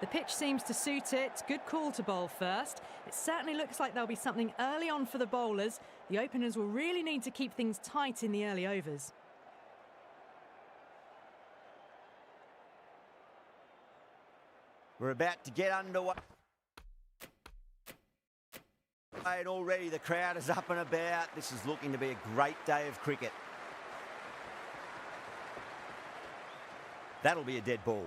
The pitch seems to suit it. Good call to bowl first. It certainly looks like there'll be something early on for the bowlers. The openers will really need to keep things tight in the early overs. We're about to get underway. And already the crowd is up and about. This is looking to be a great day of cricket. That'll be a dead ball.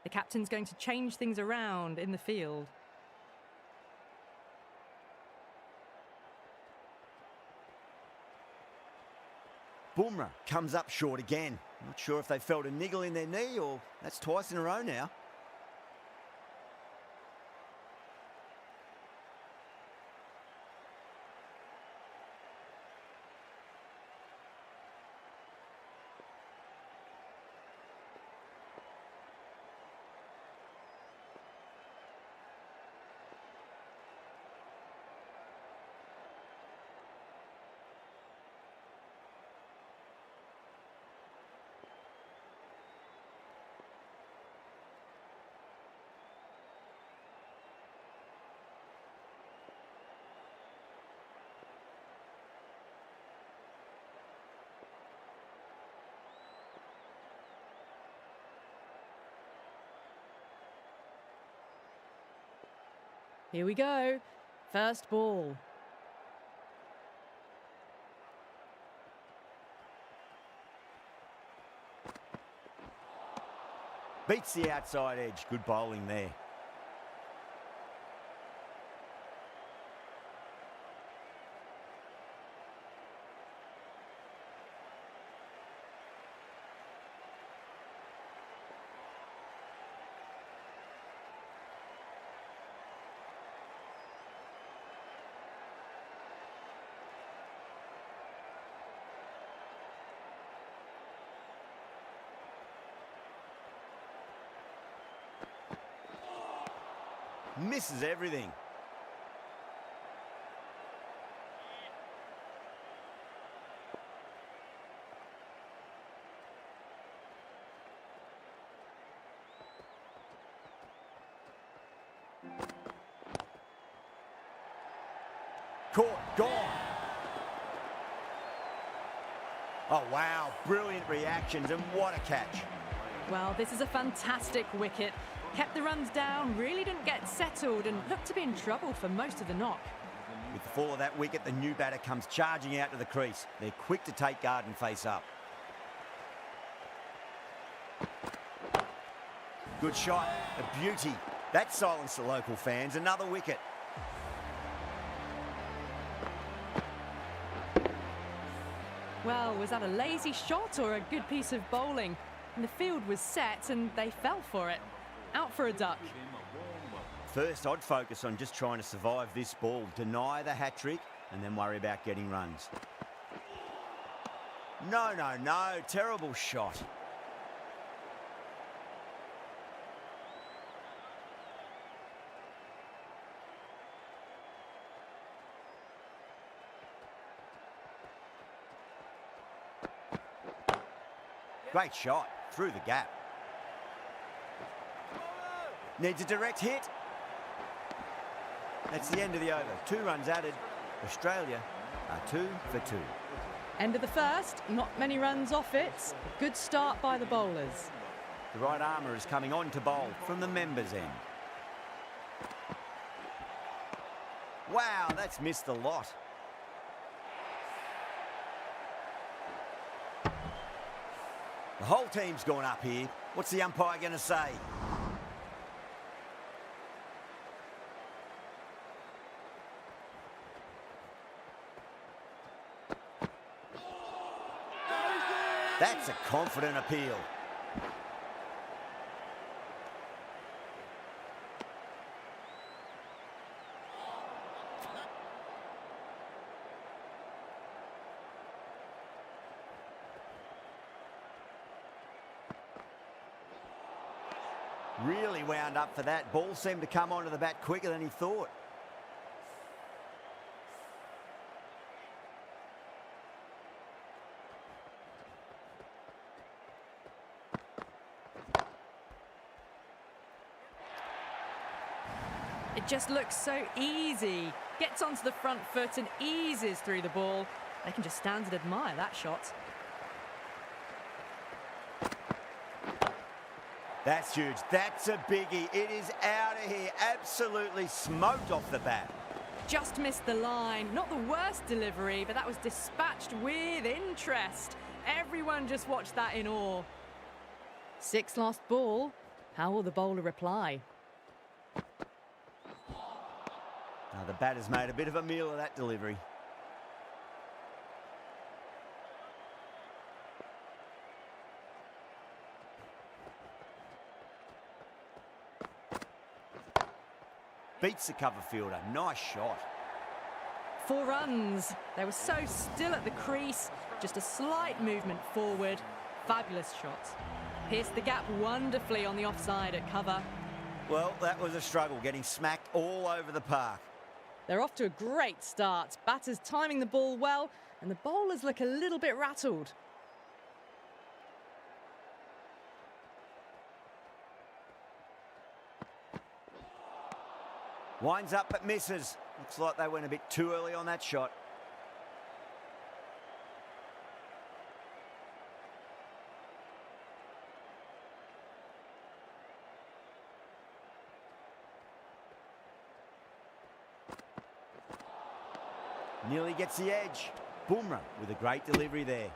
The captain's going to change things around in the field. Bumrah comes up short again. Not sure if they felt a niggle in their knee or that's twice in a row now. Here we go. First ball. Beats the outside edge. Good bowling there. Misses everything. Caught, gone. Oh, wow, brilliant reactions and what a catch. Well, this is a fantastic wicket. Kept the runs down, really didn't get settled and looked to be in trouble for most of the knock. With the fall of that wicket, the new batter comes charging out to the crease. They're quick to take guard and face up. Good shot, a beauty. That silenced the local fans. Another wicket. Well, was that a lazy shot or a good piece of bowling? And the field was set and they fell for it. Out for a duck. First, I'd focus on just trying to survive this ball, deny the hat-trick, and then worry about getting runs. No, no, no. Terrible shot. Great shot through the gap. Needs a direct hit. That's the end of the over. 2 runs added. Australia are 2 for 2. End of the first, not many runs off it. A good start by the bowlers. The right armour is coming on to bowl from the members' end. Wow, that's missed the lot. The whole team's gone up here. What's the umpire going to say? That's a confident appeal. Really wound up for that. Ball seemed to come onto the bat quicker than he thought. It just looks so easy. Gets onto the front foot and eases through the ball. They can just stand and admire that shot. That's huge. That's a biggie. It is out of here. Absolutely smoked off the bat. Just missed the line. Not the worst delivery, but that was dispatched with interest. Everyone just watched that in awe. 6 lost ball. How will the bowler reply? Now the batter's made a bit of a meal of that delivery. Beats the cover fielder. Nice shot. 4 runs. They were so still at the crease. Just a slight movement forward. Fabulous shot. Pierced the gap wonderfully on the offside at cover. Well, that was a struggle, getting smacked all over the park. They're off to a great start. Batters timing the ball well, and the bowlers look a little bit rattled. Winds up but misses. Looks like they went a bit too early on that shot. Nearly gets the edge. Bumrah with a great delivery there.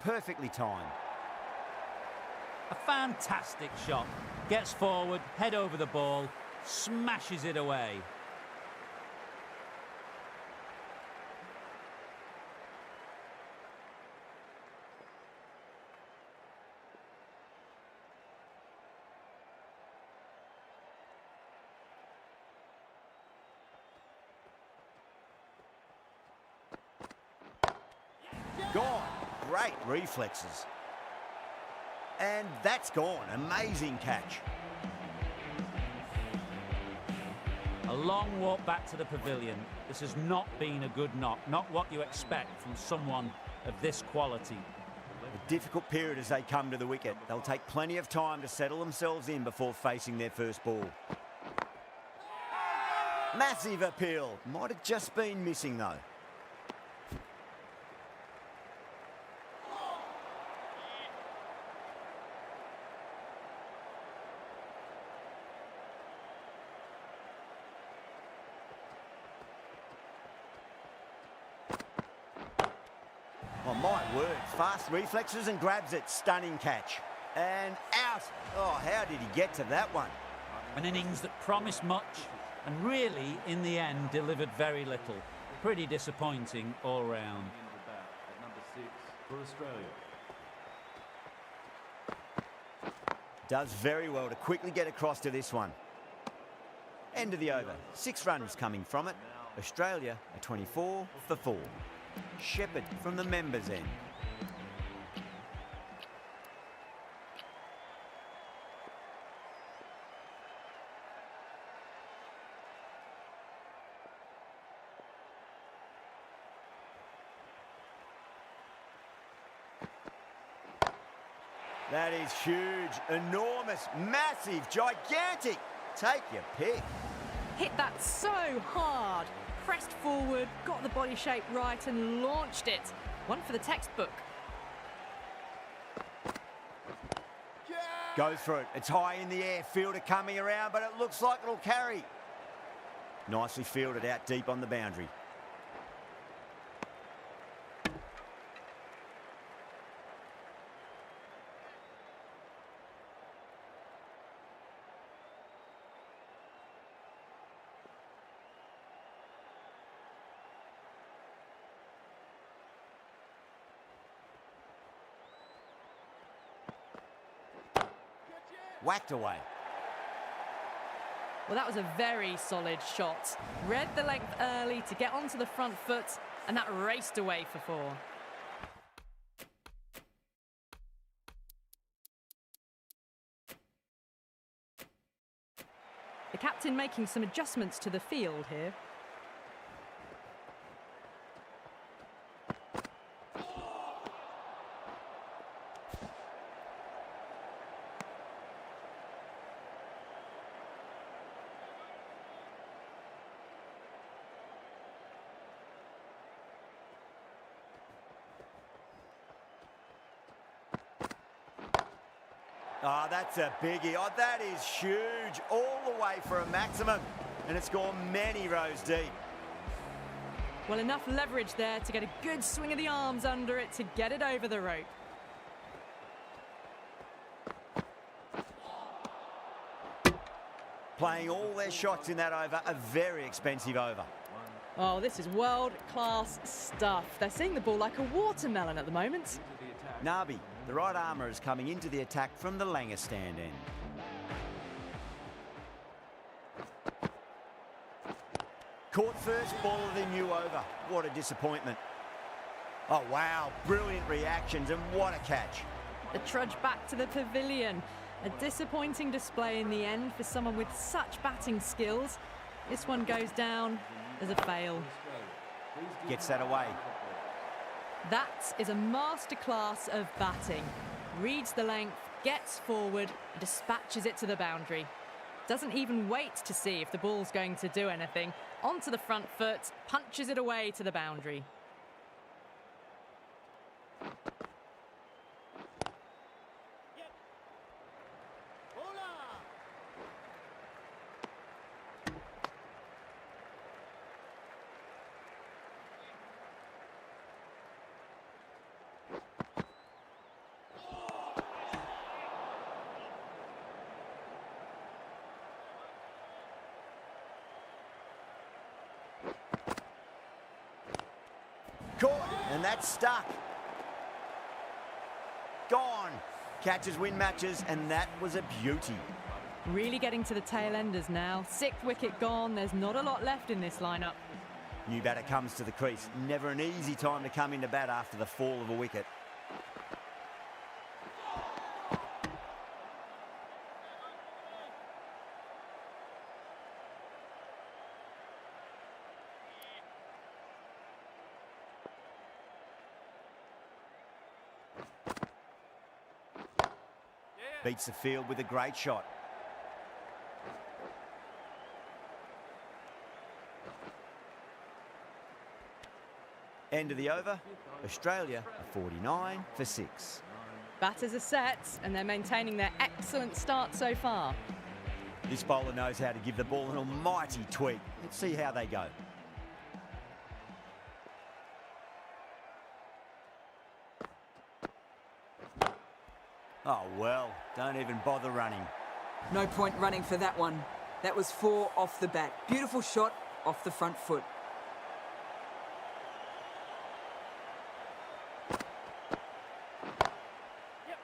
Perfectly timed. A fantastic shot. Gets forward, head over the ball, smashes it away. Gone. Great reflexes. And that's gone. Amazing catch. A long walk back to the pavilion. This has not been a good knock. Not what you expect from someone of this quality. A difficult period as they come to the wicket. They'll take plenty of time to settle themselves in before facing their first ball. Massive appeal. Might have just been missing though. Oh, my word. Fast reflexes and grabs it. Stunning catch. And out. Oh, how did he get to that one? An innings that promised much and really, in the end, delivered very little. Pretty disappointing all round. Number 6 for Australia. Does very well to quickly get across to this one. End of the over. 6 runs coming from it. Australia are 24 for 4. Shepherd from the members' end. That is huge, enormous, massive, gigantic. Take your pick. Hit that so hard. Pressed forward, got the body shape right and launched it. One for the textbook. Goes for it. It's high in the air. Fielder coming around, but it looks like it'll carry. Nicely fielded out deep on the boundary. Whacked away. Well, that was a very solid shot. Read the length early to get onto the front foot, and that raced away for 4. The captain making some adjustments to the field here. Oh, that's a biggie. Oh, that is huge. All the way for a maximum. And it's gone many rows deep. Well, enough leverage there to get a good swing of the arms under it to get it over the rope. Playing all their shots in that over, a very expensive over. Oh, this is world-class stuff. They're seeing the ball like a watermelon at the moment. Nabi, the right armour, is coming into the attack from the Langer stand end. Caught first ball of the new over. What a disappointment. Oh, wow. Brilliant reactions, and what a catch. The trudge back to the pavilion. A disappointing display in the end for someone with such batting skills. This one goes down as a fail. Gets that away. That is a masterclass of batting. Reads the length, gets forward, and dispatches it to the boundary. Doesn't even wait to see if the ball's going to do anything. Onto the front foot, punches it away to the boundary. Caught, and that's stuck. Gone. Catches win matches, and that was a beauty. Really getting to the tail enders now. 6th wicket gone. There's not a lot left in this lineup. New batter comes to the crease. Never an easy time to come into bat after the fall of a wicket. Beats the field with a great shot. End of the over. Australia are 49 for 6. Batters are set, and they're maintaining their excellent start so far. This bowler knows how to give the ball an almighty tweak. Let's see how they go. Oh, well, don't even bother running. No point running for that one. That was 4 off the bat. Beautiful shot off the front foot.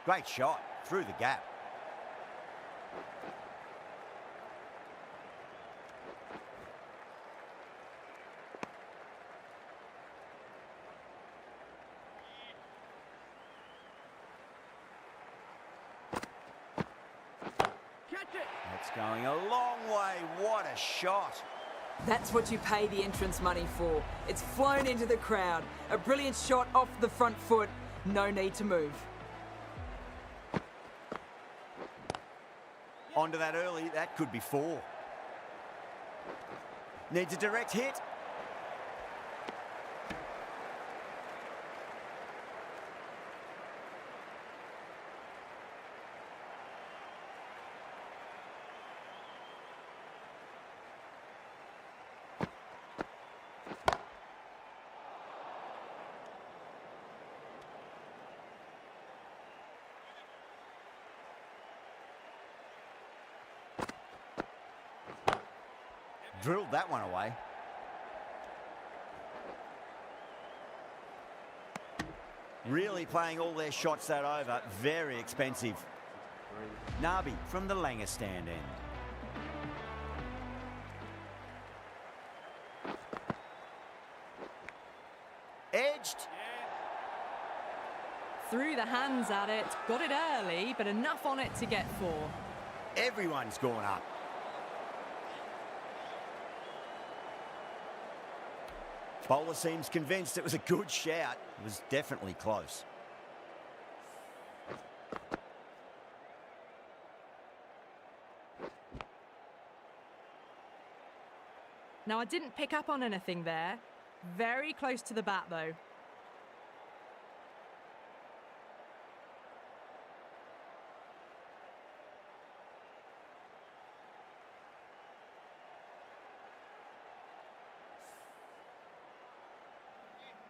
Great shot, through the gap. That's going a long way. What a shot. That's what you pay the entrance money for. It's flown into the crowd. A brilliant shot off the front foot. No need to move. Onto that early, that could be 4. Needs a direct hit. Drilled that one away. Really playing all their shots that over. Very expensive. Nabi from the Langer stand end. Edged. Threw the hands at it, got it early, but enough on it to get 4. Everyone's gone up. Bowler seems convinced it was a good shout. It was definitely close. Now, I didn't pick up on anything there. Very close to the bat, though.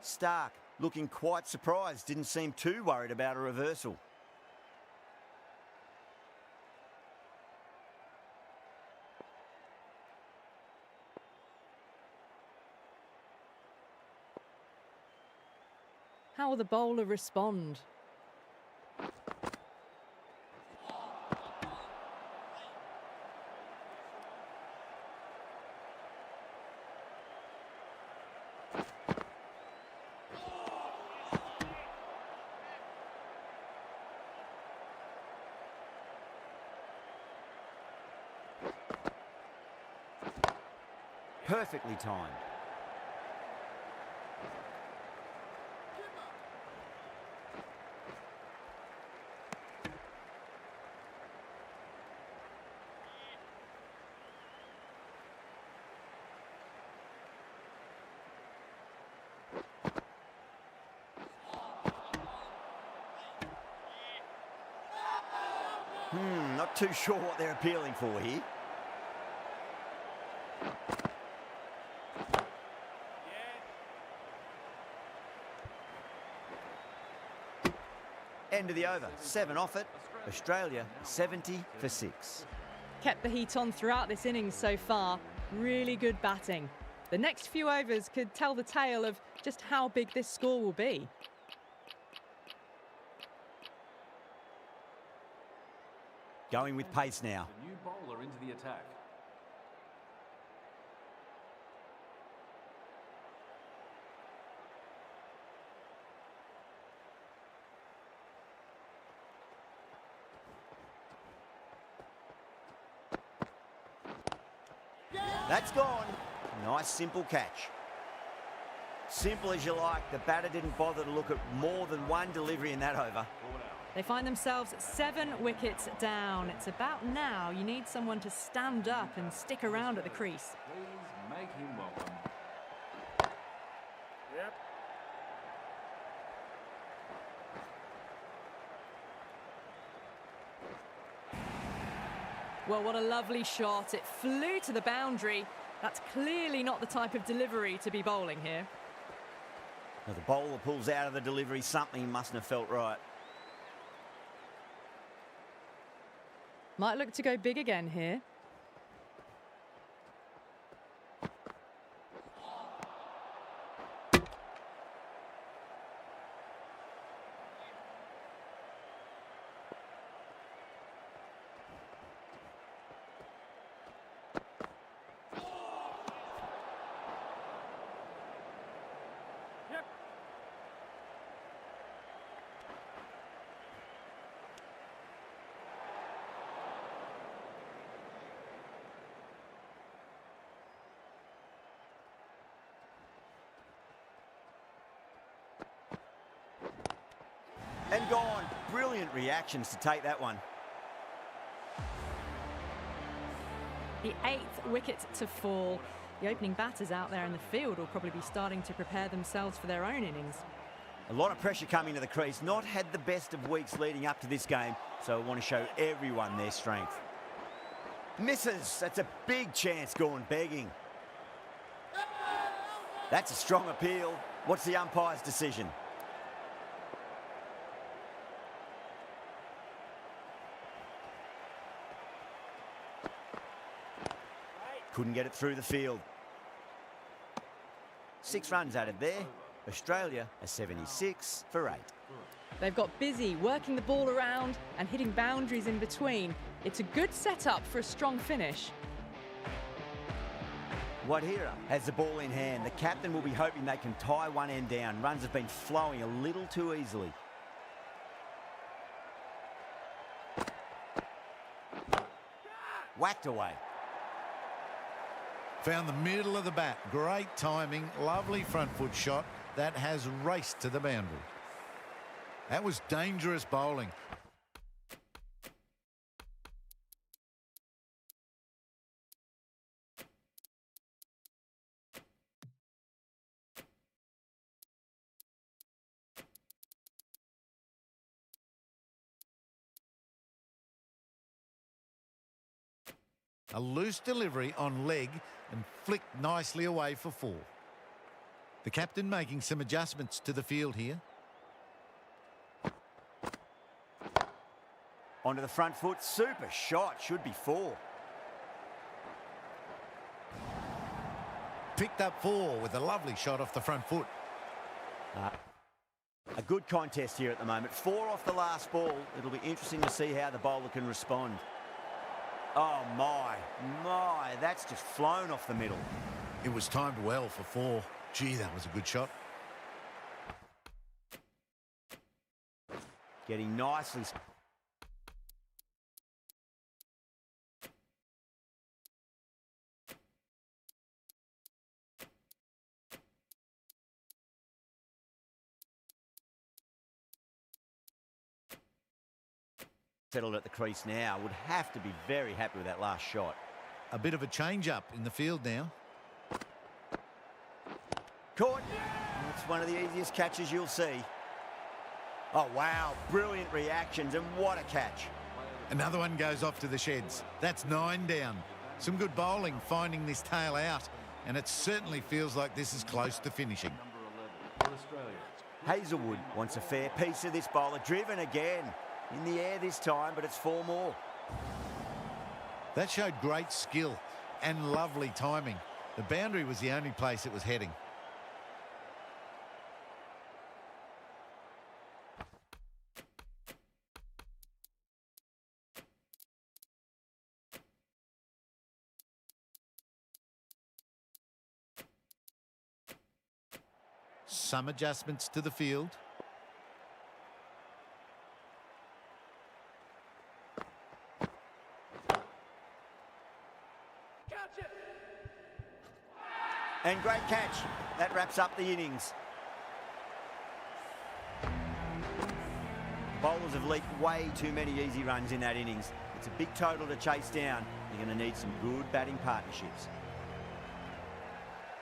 Stark looking quite surprised. Didn't seem too worried about a reversal. How will the bowler respond? Perfectly timed. Not too sure what they're appealing for here. End of the over. 7 off it. Australia 70 for 6. Kept the heat on throughout this innings so far. Really good batting. The next few overs could tell the tale of just how big this score will be. Going with pace now. The new bowler into the attack. That's gone. Nice simple catch. Simple as you like. The batter didn't bother to look at more than one delivery in that over. They find themselves 7 wickets down. It's about now you need someone to stand up and stick around at the crease. Please make him welcome. Well, what a lovely shot. It flew to the boundary. That's clearly not the type of delivery to be bowling here. Now the bowler pulls out of the delivery. Something mustn't have felt right. Might look to go big again here. And gone. Brilliant reactions to take that one. The 8th wicket to fall. The opening batters out there in the field will probably be starting to prepare themselves for their own innings. A lot of pressure coming to the crease. Not had the best of weeks leading up to this game, so I want to show everyone their strength. Misses. That's a big chance gone begging. That's a strong appeal. What's the umpire's decision? Couldn't get it through the field. 6 runs added there. Australia are 76 for 8. They've got busy working the ball around and hitting boundaries in between. It's a good setup for a strong finish. Wadhira has the ball in hand. The captain will be hoping they can tie one end down. Runs have been flowing a little too easily. Whacked away. Found the middle of the bat. Great timing, lovely front foot shot that has raced to the boundary. That was dangerous bowling. A loose delivery on leg and flicked nicely away for 4. The captain making some adjustments to the field here. Onto the front foot. Super shot. Should be 4. Picked up 4 with a lovely shot off the front foot. A good contest here at the moment. 4 off the last ball. It'll be interesting to see how the bowler can respond. Oh, my. That's just flown off the middle. It was timed well for 4. Gee, that was a good shot. Getting nicely. Settled at the crease now. Would have to be very happy with that last shot. A bit of a change-up in the field now. Caught. It's one of the easiest catches you'll see. Oh, wow. Brilliant reactions, and what a catch. Another one goes off to the sheds. That's 9 down. Some good bowling finding this tail out, and it certainly feels like this is close to finishing. Number 11 for Australia. Hazelwood wants a fair piece of this bowler. Driven again. In the air this time, but it's 4 more. That showed great skill and lovely timing. The boundary was the only place it was heading. Some adjustments to the field. And great catch. That wraps up the innings. Bowlers have leaked way too many easy runs in that innings. It's a big total to chase down. You're going to need some good batting partnerships.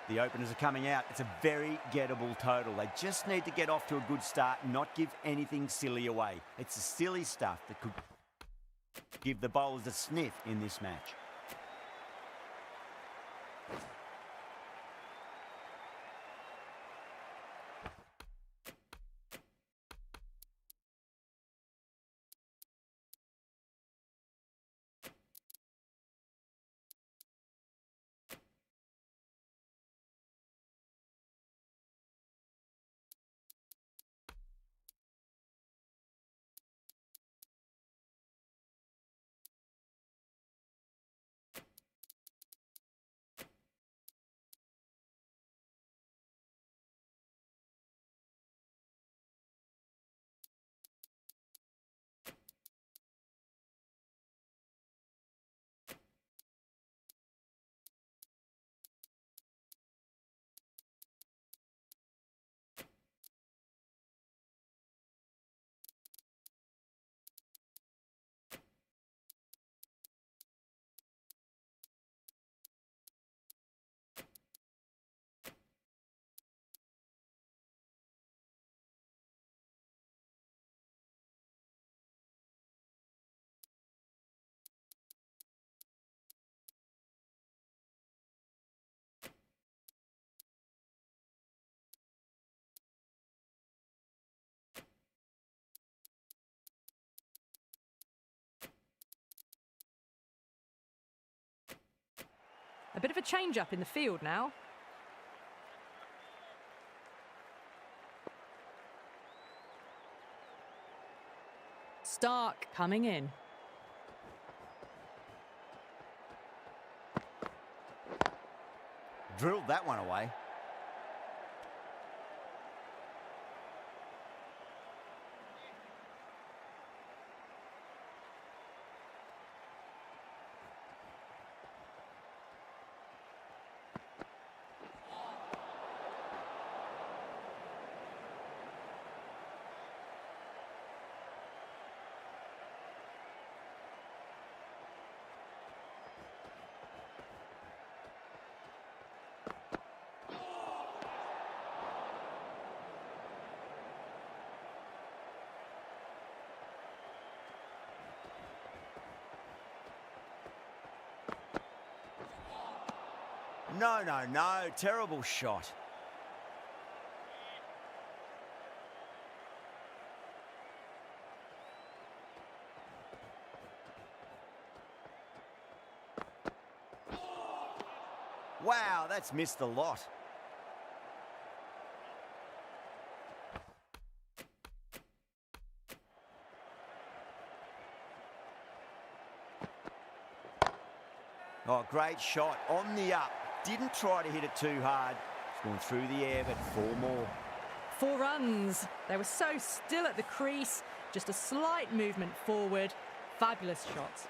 The openers are coming out. It's a very gettable total. They just need to get off to a good start and not give anything silly away. It's the silly stuff that could give the bowlers a sniff in this match. A bit of a change-up in the field now. Stark coming in. Drilled that one away. No, no, no. Terrible shot. Wow, that's missed a lot. Oh, great shot on the up. Didn't try to hit it too hard. It's gone through the air, but 4 more. 4 runs. They were so still at the crease. Just a slight movement forward. Fabulous shots.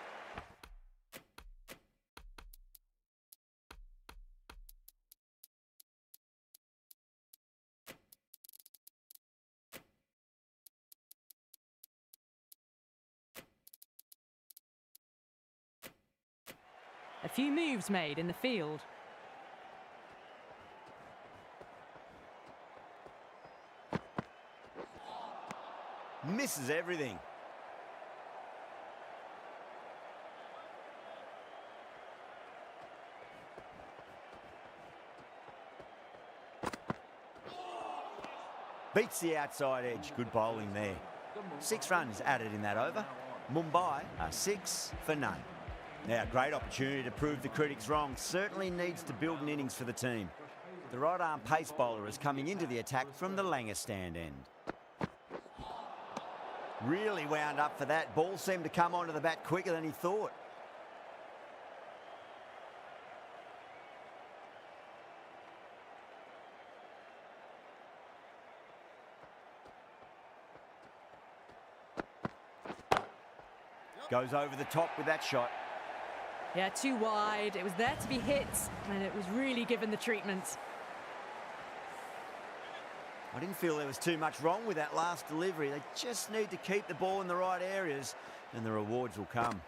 A few moves made in the field. Misses everything. Beats the outside edge. Good bowling there. 6 runs added in that over. Mumbai are 6 for none. Now, great opportunity to prove the critics wrong. Certainly needs to build an innings for the team. The right-arm pace bowler is coming into the attack from the Langer stand end. Really wound up for that. Ball seemed to come onto the bat quicker than he thought. Goes over the top with that shot. Yeah, too wide. It was there to be hit, and it was really given the treatment. I didn't feel there was too much wrong with that last delivery. They just need to keep the ball in the right areas, and the rewards will come.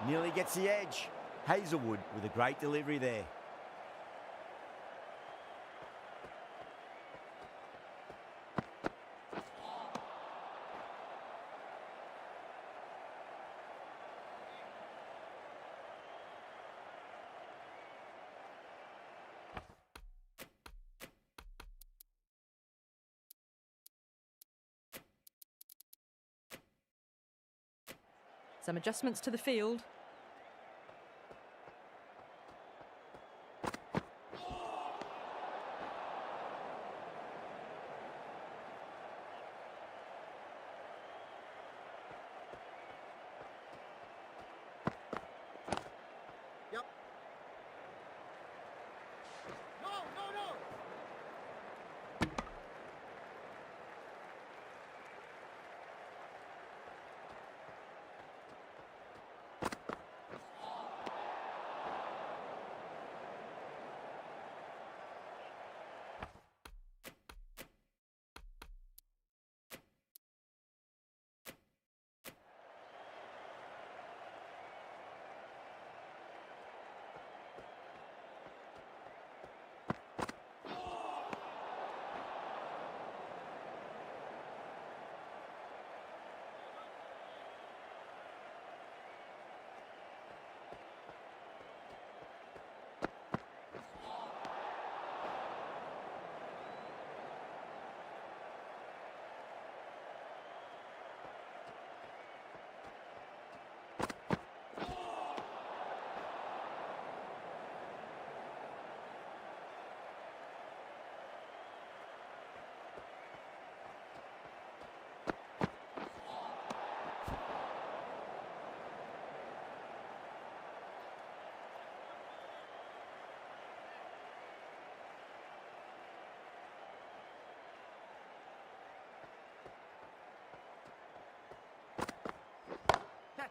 Nearly gets the edge. Hazelwood with a great delivery there. Some adjustments to the field. Yep. No, no, no.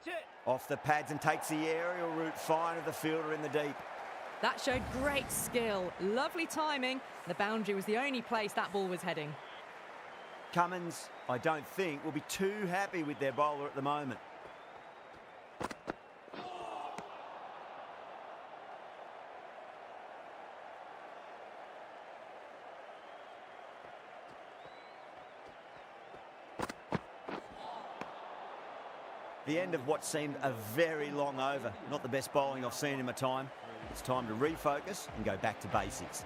Watch it. Off the pads and takes the aerial route fine of the fielder in the deep. That showed great skill, lovely timing. The boundary was the only place that ball was heading. Cummins, I don't think, will be too happy with their bowler at the moment. The end of what seemed a very long over. Not the best bowling I've seen in my time. It's time to refocus and go back to basics.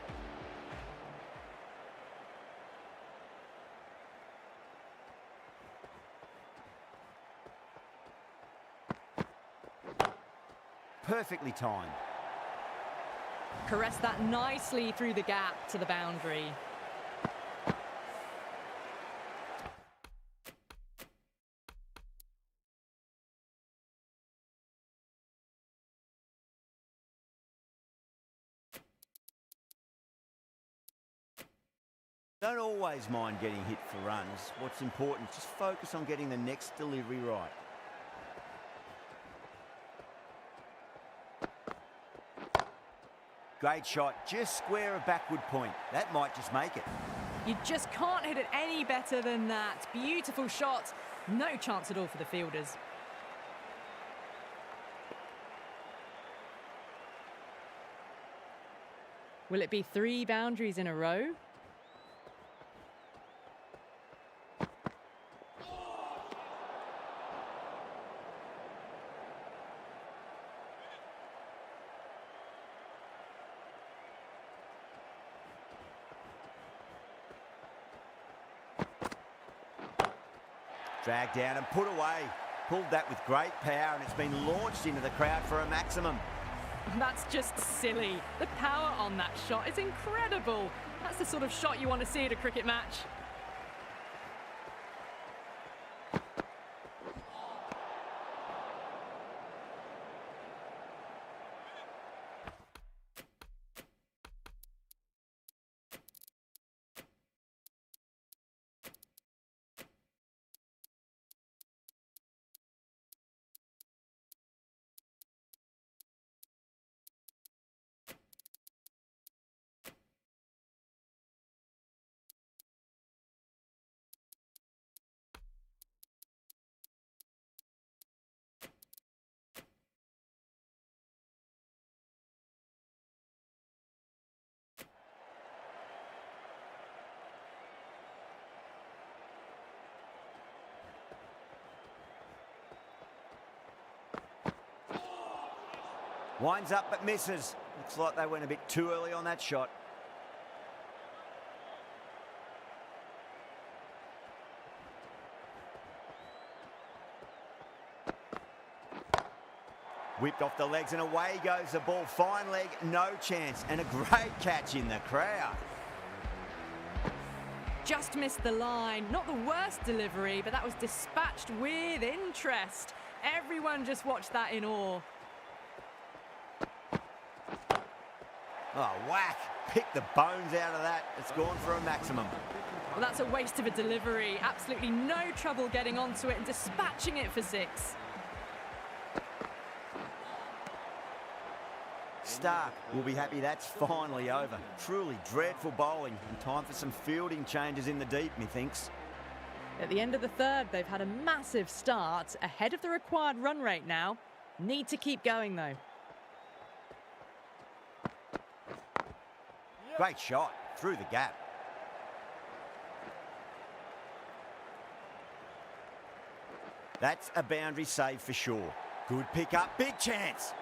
Perfectly timed. Caressed that nicely through the gap to the boundary. Don't always mind getting hit for runs. What's important is just focus on getting the next delivery right. Great shot, just square of backward point. That might just make it. You just can't hit it any better than that. Beautiful shot. No chance at all for the fielders. Will it be 3 boundaries in a row? Dragged down and put away. Pulled that with great power and it's been launched into the crowd for a maximum. That's just silly. The power on that shot is incredible. That's the sort of shot you want to see at a cricket match. Winds up but misses. Looks like they went a bit too early on that shot. Whipped off the legs and away goes the ball. Fine leg, no chance. And a great catch in the crowd. Just missed the line. Not the worst delivery, but that was dispatched with interest. Everyone just watched that in awe. Oh, whack. Pick the bones out of that. It's gone for a maximum. Well, that's a waste of a delivery. Absolutely no trouble getting onto it and dispatching it for 6. Stark will be happy that's finally over. Truly dreadful bowling and time for some fielding changes in the deep, methinks. At the end of the third, they've had a massive start, ahead of the required run rate now. Need to keep going, though. Great shot through the gap. That's a boundary save for sure. Good pick up, big chance.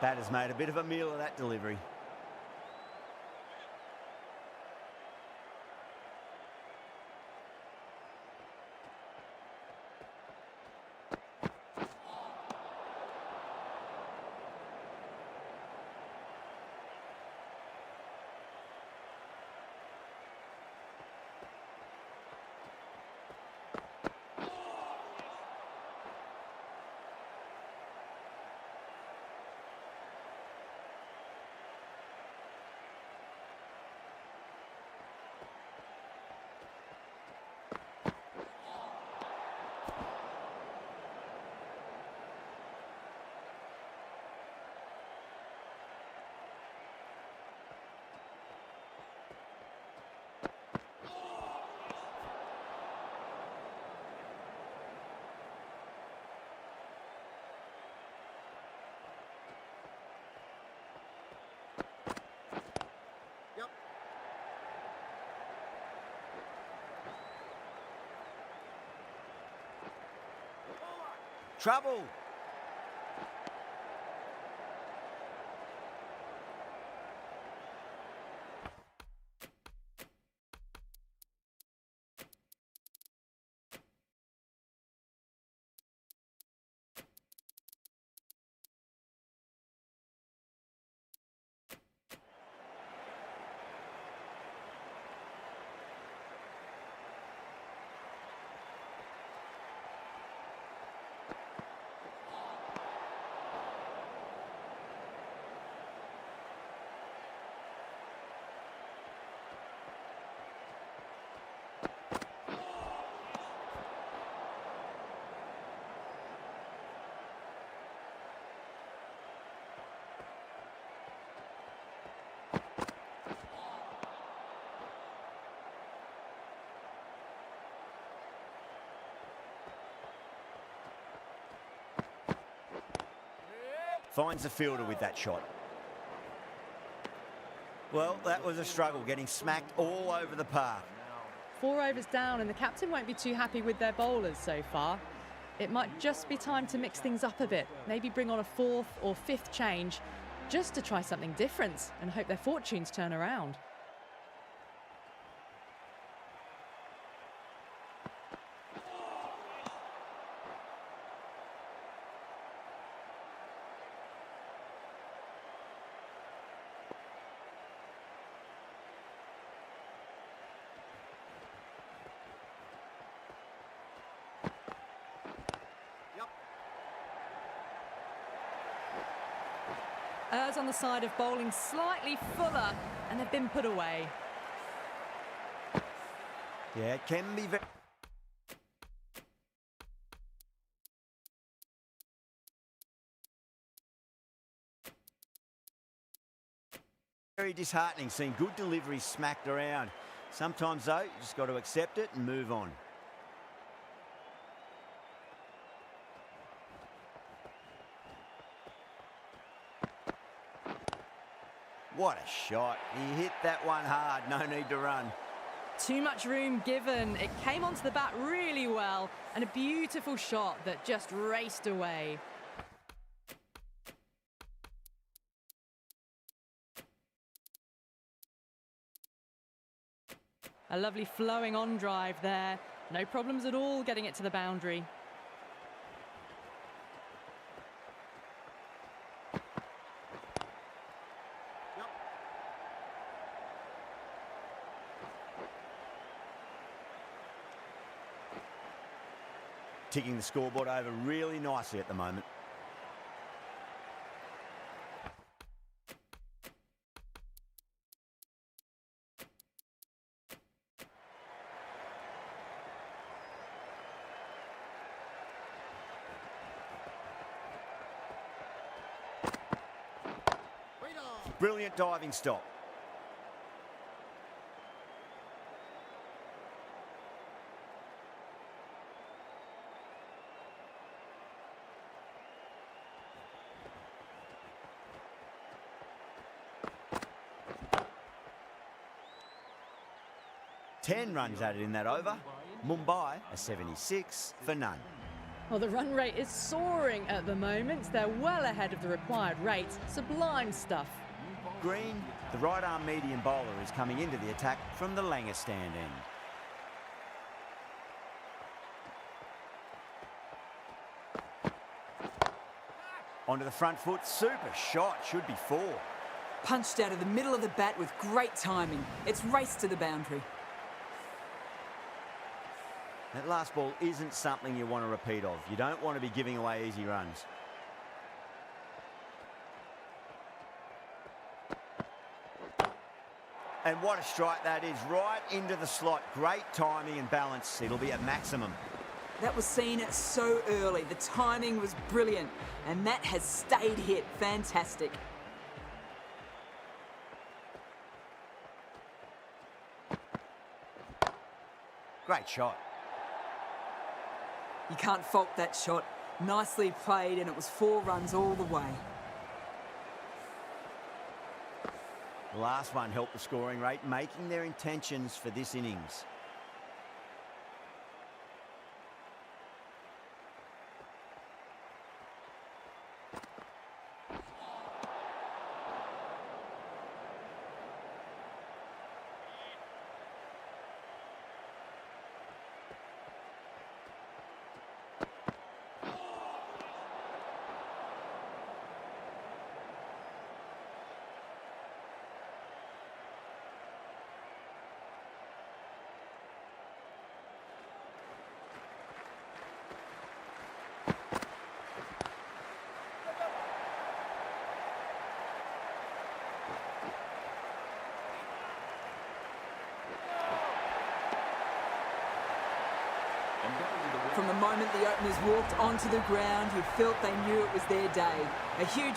batter's made a bit of a meal of that delivery. Yep. Trouble! Finds the fielder with that shot. Well, that was a struggle, getting smacked all over the park. 4 overs down, and the captain won't be too happy with their bowlers so far. It might just be time to mix things up a bit, maybe bring on a 4th or 5th change, just to try something different and hope their fortunes turn around. Errs on the side of bowling slightly fuller, and they've been put away. Yeah, it can be very disheartening seeing good deliveries smacked around. Sometimes, though, you just got to accept it and move on. What a shot. He hit that one hard. No need to run. Too much room given. It came onto the bat really well, and a beautiful shot that just raced away. A lovely flowing on drive there. No problems at all getting it to the boundary. Ticking the scoreboard over really nicely at the moment. Brilliant diving stop. Ten runs added in that over. Mumbai a 76 for none. Well, the run rate is soaring at the moment. They're well ahead of the required rate. Sublime stuff. Green, the right-arm medium bowler, is coming into the attack from the Langer stand end. Onto the front foot, super shot, should be 4. Punched out of the middle of the bat with great timing. It's raced to the boundary. That last ball isn't something you want to repeat of. You don't want to be giving away easy runs. And what a strike that is, right into the slot. Great timing and balance. It'll be at maximum. That was seen so early. The timing was brilliant. And that has stayed hit. Fantastic. Great shot. You can't fault that shot. Nicely played, and it was 4 runs all the way. The last one helped the scoring rate, making their intentions for this innings. From the moment the openers walked onto the ground, you felt they knew it was their day. A huge...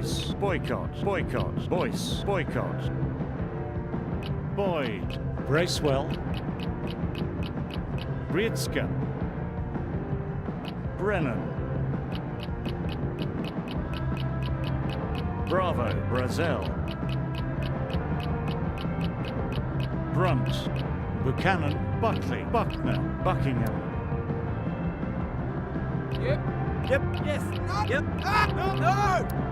Boyce, boycott, boycott, Boyce, boycott. Boyd, Bracewell. Britzka. Brennan. Bravo, Brazil. Brunt. Buchanan, Buckley, Buckner, Buckingham. Yep. Yep. Yes. Yep. Ah, no!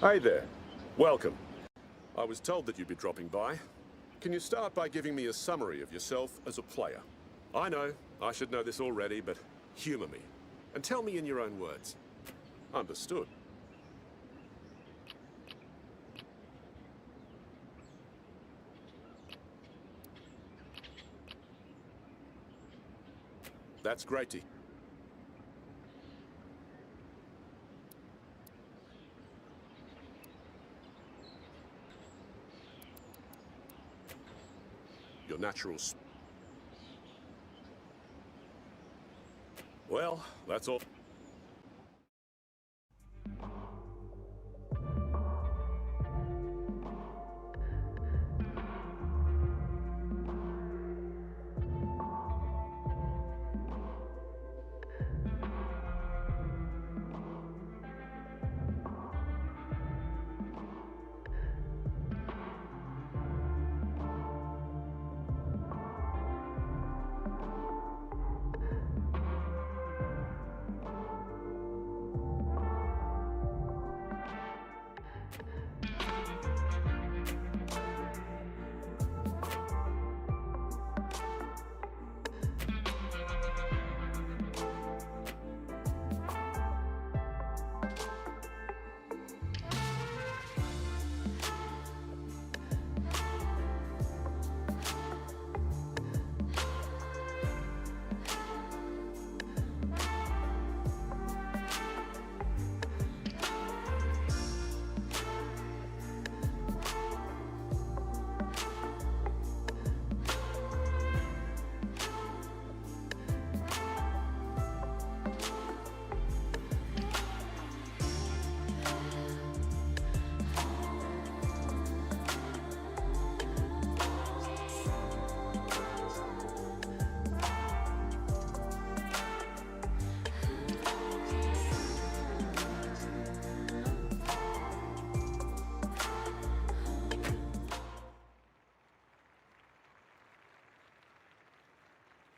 Hey there. Welcome. I was told that you'd be dropping by. Can you start by giving me a summary of yourself as a player? I know, I should know this already, but humour me. And tell me in your own words. Understood. That's great to hear. Your natural... Well, that's all.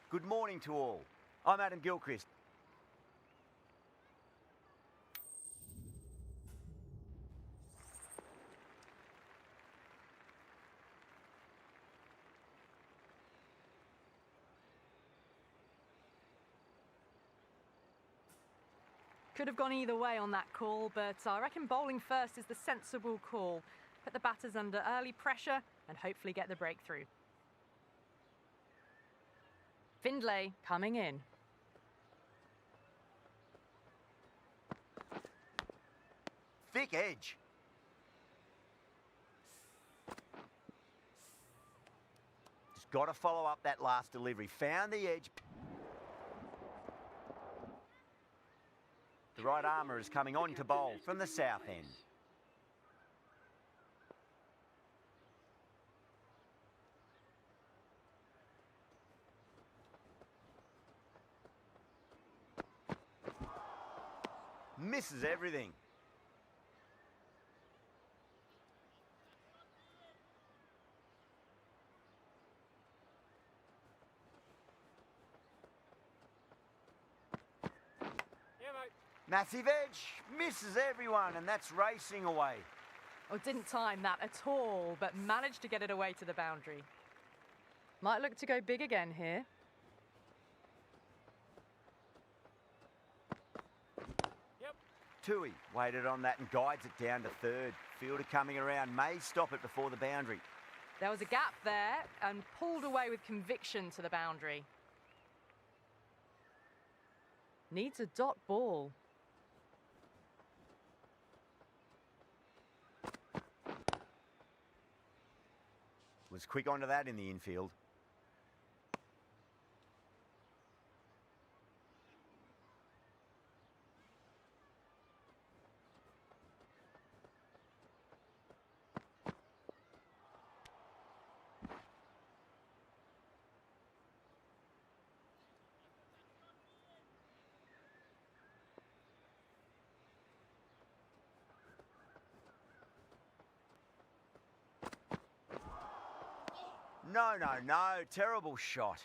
Good morning to all. I'm Adam Gilchrist. Could have gone either way on that call, but I reckon bowling first is the sensible call. Put the batters under early pressure and hopefully get the breakthrough. Findlay coming in. Thick edge. Just got to follow up that last delivery. Found the edge. The right armour is coming on to bowl from the south end. Misses everything. Massive edge, misses everyone, and that's racing away. Oh, didn't time that at all, but managed to get it away to the boundary. Might look to go big again here. Tui waited on that and guides it down to third. Fielder coming around, may stop it before the boundary. There was a gap there and pulled away with conviction to the boundary. Needs a dot ball. Was quick onto that in the infield. No, terrible shot.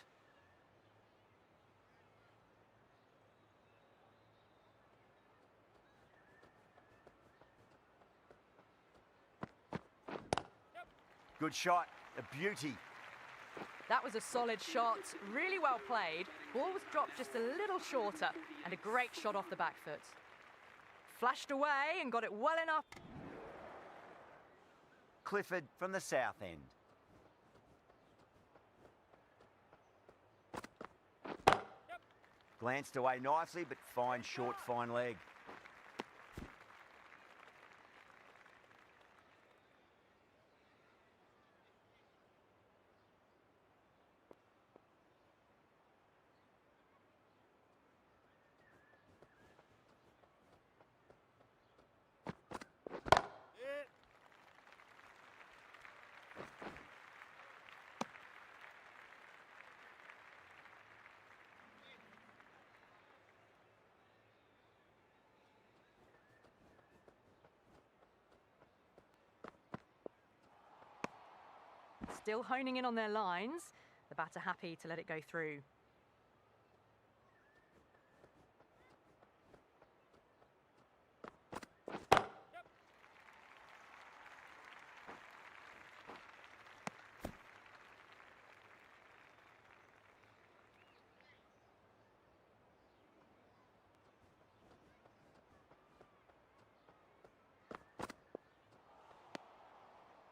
Good shot. A beauty. That was a solid shot, really well played. Ball was dropped just a little shorter, and a great shot off the back foot. Flashed away and got it well enough. Clifford from the south end. Glanced away nicely, but fine short, fine leg. Still honing in on their lines. The batter happy to let it go through.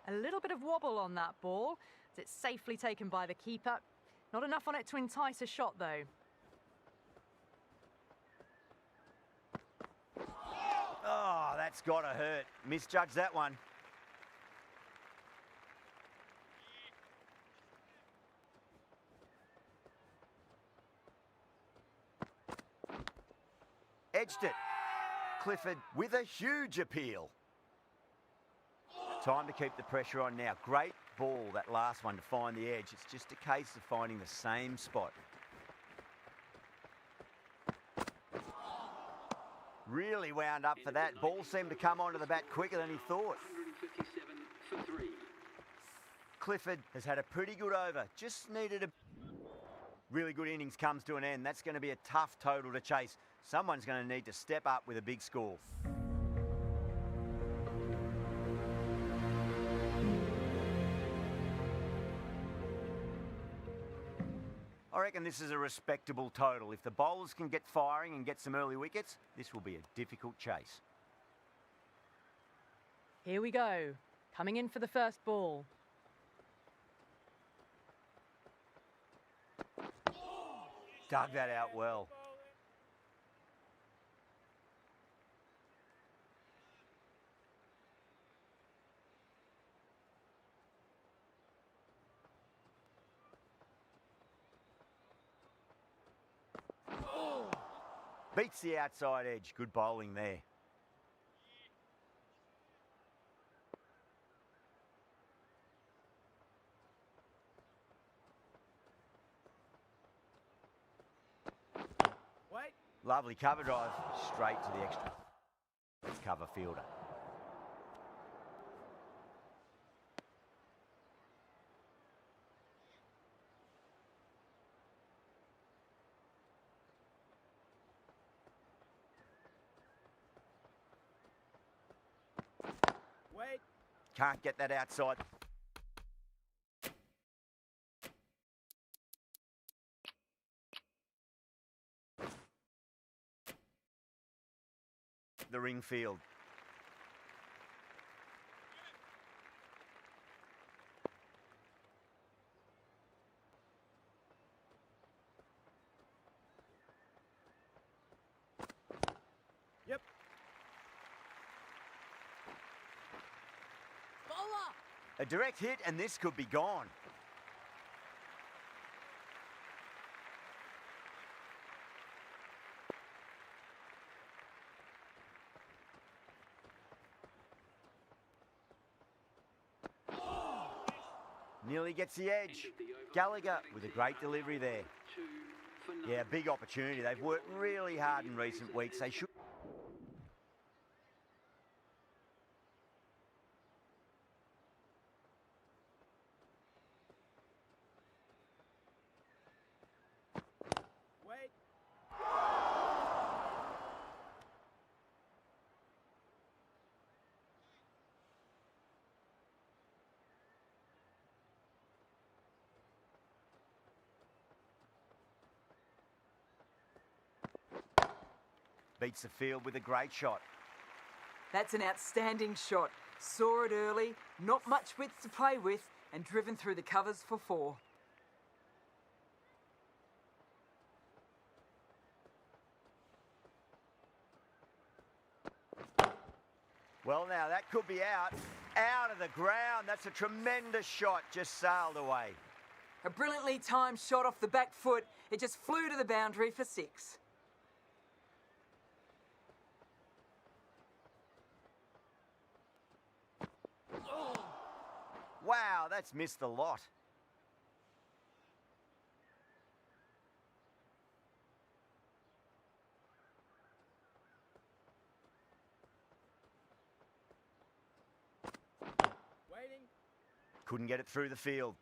A little bit of wobble on that ball, as it's safely taken by the keeper. Not enough on it to entice a shot, though. Oh, that's got to hurt. Misjudged that one. Edged it. Clifford with a huge appeal. Time to keep the pressure on now. Great ball, that last one, to find the edge. It's just a case of finding the same spot. Really wound up for that. Ball seemed to come onto the bat quicker than he thought. 157 for 3. Clifford has had a pretty good over. Just needed a really good innings comes to an end. That's going to be a tough total to chase. Someone's going to need to step up with a big score. I reckon this is a respectable total. If the bowlers can get firing and get some early wickets, this will be a difficult chase. Here we go. Coming in for the first ball. Dug that out well. Beats the outside edge. Good bowling there. Wait. Lovely cover drive. Straight to the extra cover fielder. Wait. Can't get that outside. The ring field. Yep. A direct hit and this could be gone. Nearly gets the edge. Gallagher with a great delivery there. Yeah, big opportunity. They've worked really hard in recent weeks. They should. Wait. Beats the field with a great shot. That's an outstanding shot. Saw it early, not much width to play with, and driven through the covers for 4. Well, now that could be out. Out of the ground. That's a tremendous shot. Just sailed away. A brilliantly timed shot off the back foot. It just flew to the boundary for 6. Wow, that's missed a lot. Waiting. Couldn't get it through the field.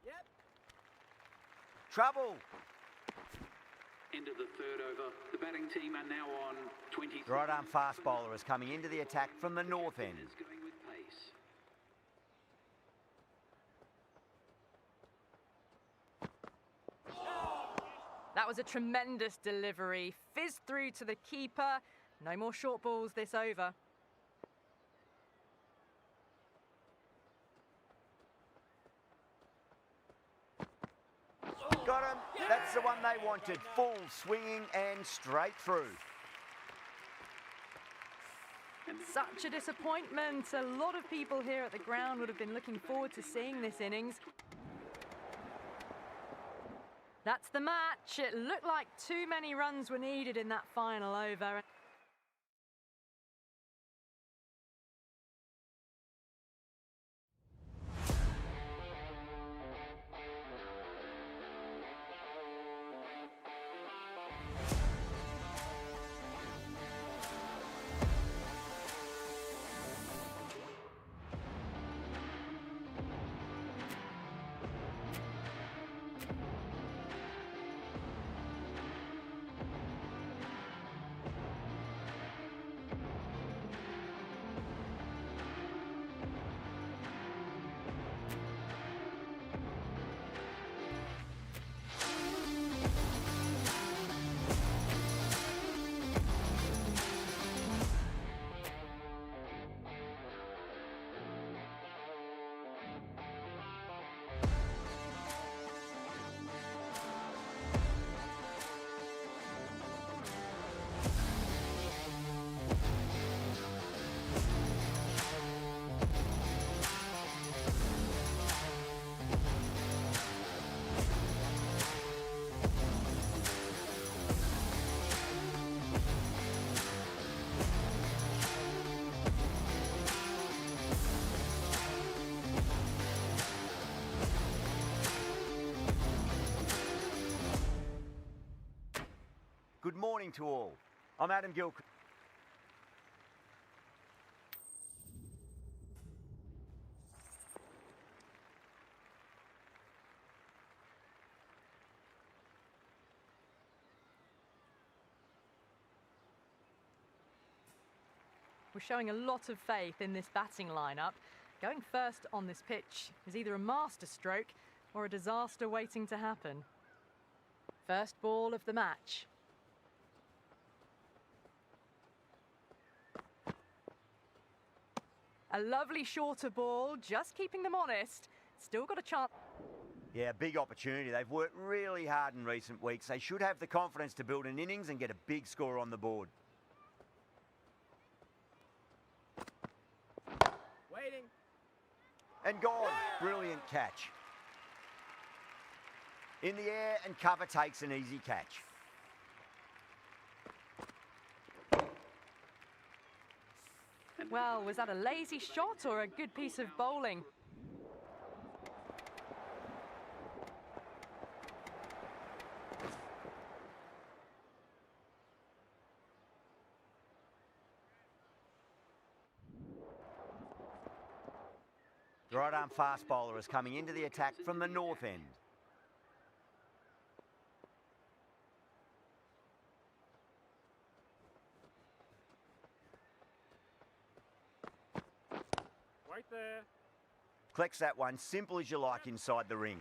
Yep. Trouble. End of the third over. The batting team are now on 20. The right-arm fast bowler is coming into the attack from the north end. Is going with pace. That was a tremendous delivery. Fizzed through to the keeper. No more short balls this over. Got him. That's the one they wanted. Full swinging and straight through. Such a disappointment. A lot of people here at the ground would have been looking forward to seeing this innings. That's the match. It looked like too many runs were needed in that final over. Good morning to all. I'm Adam Gilchrist. We're showing a lot of faith in this batting lineup. Going first on this pitch is either a masterstroke or a disaster waiting to happen. First ball of the match. A lovely shorter ball, just keeping them honest. Still got a chance. Yeah, big opportunity. They've worked really hard in recent weeks. They should have the confidence to build an innings and get a big score on the board. Waiting. And gone. Brilliant catch. In the air and cover takes an easy catch. Well, was that a lazy shot or a good piece of bowling? The right-arm fast bowler is coming into the attack from the north end. Wait there. Collects that one, simple as you like inside the ring.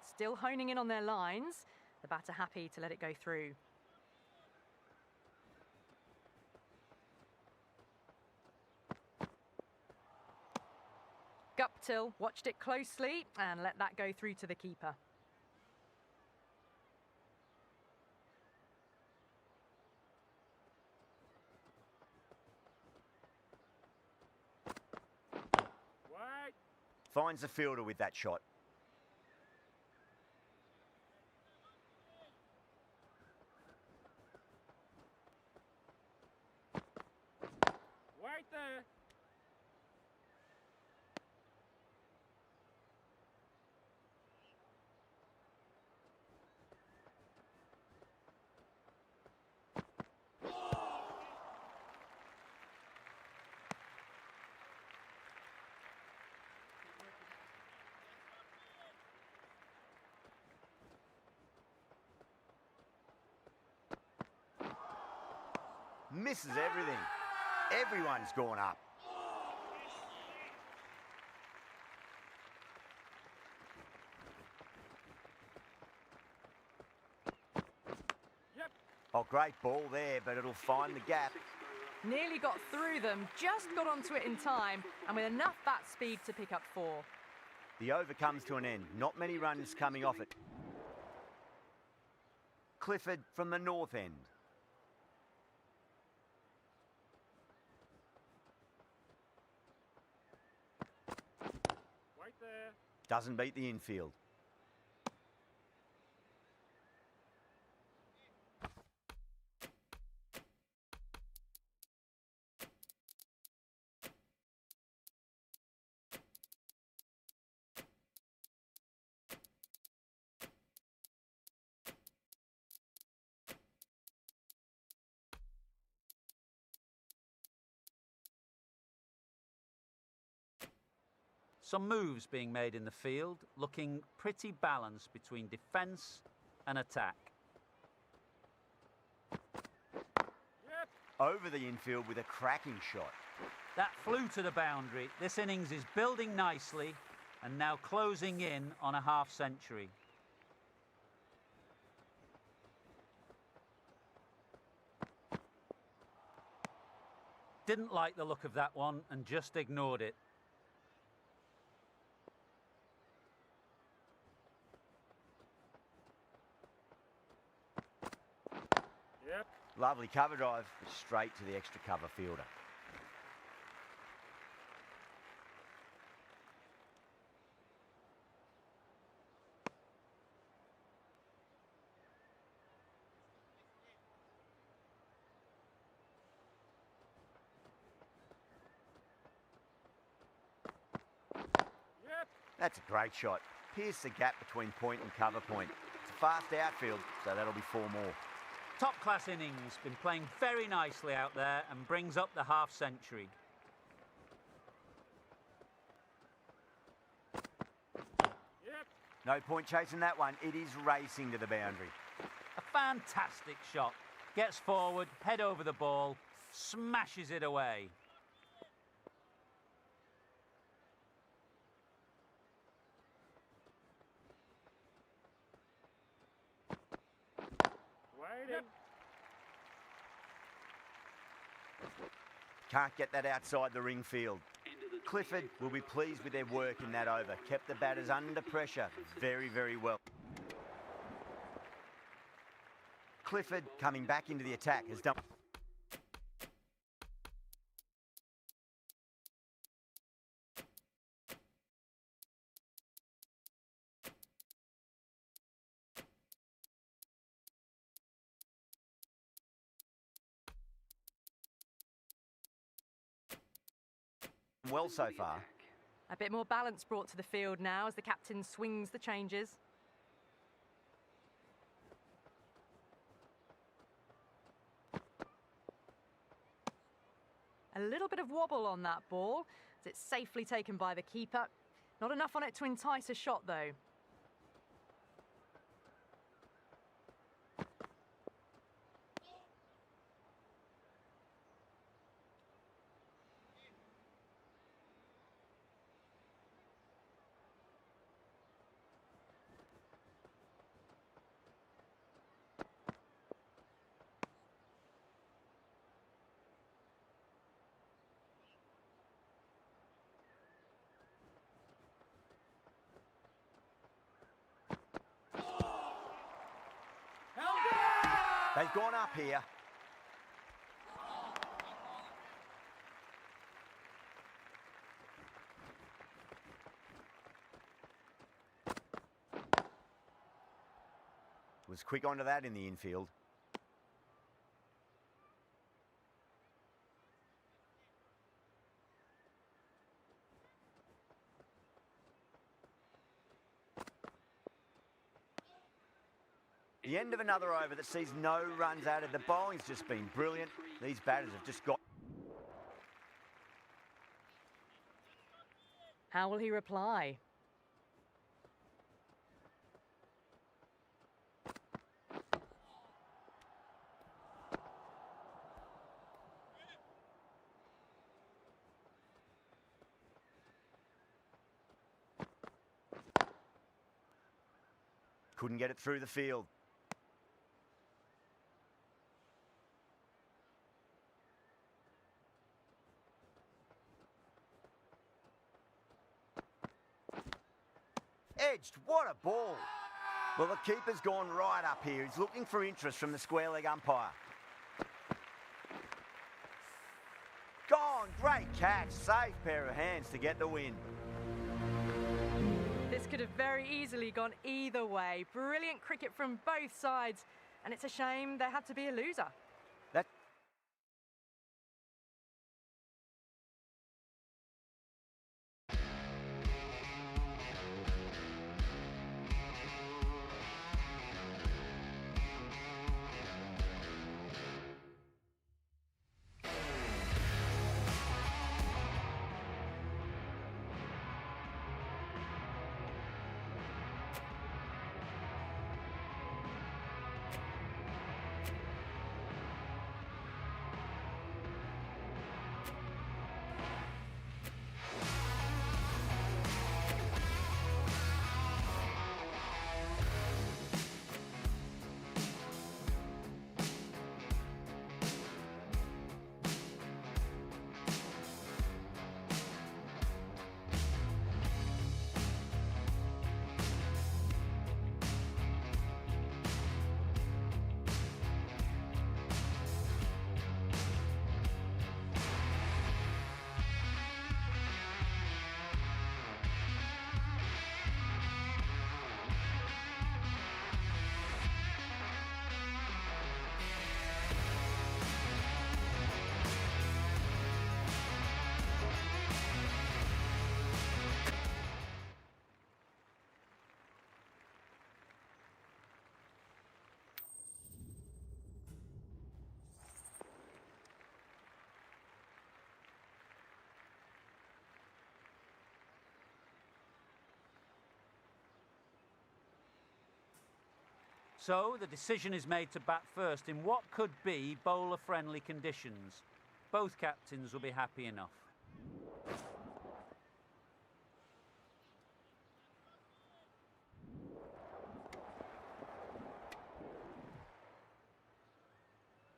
Still honing in on their lines. The batter happy to let it go through. Guptill watched it closely and let that go through to the keeper. Wait. Finds the fielder with that shot. Wait there. Misses everything. Everyone's gone up. Yep. Oh, great ball there, but it'll find the gap. Nearly got through them, just got onto it in time, and with enough bat speed to pick up 4. The over comes to an end. Not many runs coming off it. Clifford from the north end. Wait there. Doesn't beat the infield. Some moves being made in the field, looking pretty balanced between defence and attack. Yep. Over the infield with a cracking shot. That flew to the boundary. This innings is building nicely and now closing in on a half-century. Didn't like the look of that one and just ignored it. Yep. Lovely cover drive, straight to the extra cover fielder. Yep. That's a great shot. Pierce the gap between point and cover point. It's a fast outfield, so that'll be 4 more. Top-class innings, been playing very nicely out there and brings up the half-century. Yep. No point chasing that one. It is racing to the boundary. A fantastic shot. Gets forward, head over the ball, smashes it away. Waiting. Yep. Can't get that outside the ring field. Clifford will be pleased with their work in that over. Kept the batters under pressure very, very well. Clifford, coming back into the attack, has done... well so far. A bit more balance brought to the field now as the captain swings the changes. A little bit of wobble on that ball as it's safely taken by the keeper. Not enough on it to entice a shot, though. They've gone up here. Was quick onto that in the infield. The end of another over that sees no runs added. The bowling's just been brilliant. These batters have just got... How will he reply? Couldn't get it through the field. Edged, what a ball. Well, the keeper's gone right up here. He's looking for interest from the square leg umpire. Gone, great catch. Safe pair of hands to get the win. This could have very easily gone either way. Brilliant cricket from both sides. And it's a shame there had to be a loser. That... So the decision is made to bat first in what could be bowler-friendly conditions. Both captains will be happy enough.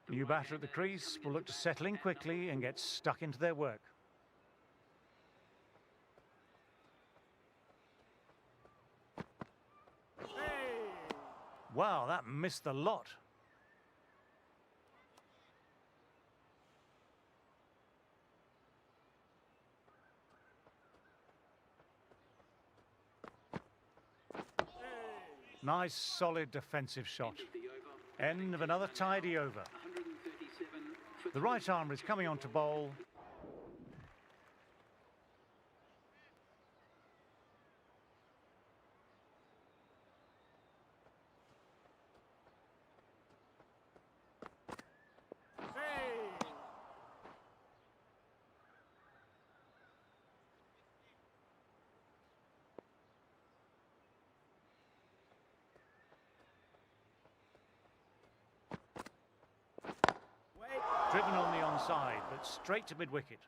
New batter at the crease will look to settle in quickly and get stuck into their work. Wow, that missed the lot. Nice, solid defensive shot. End of another tidy over. The right arm is coming on to bowl. Driven on the onside, but straight to mid-wicket.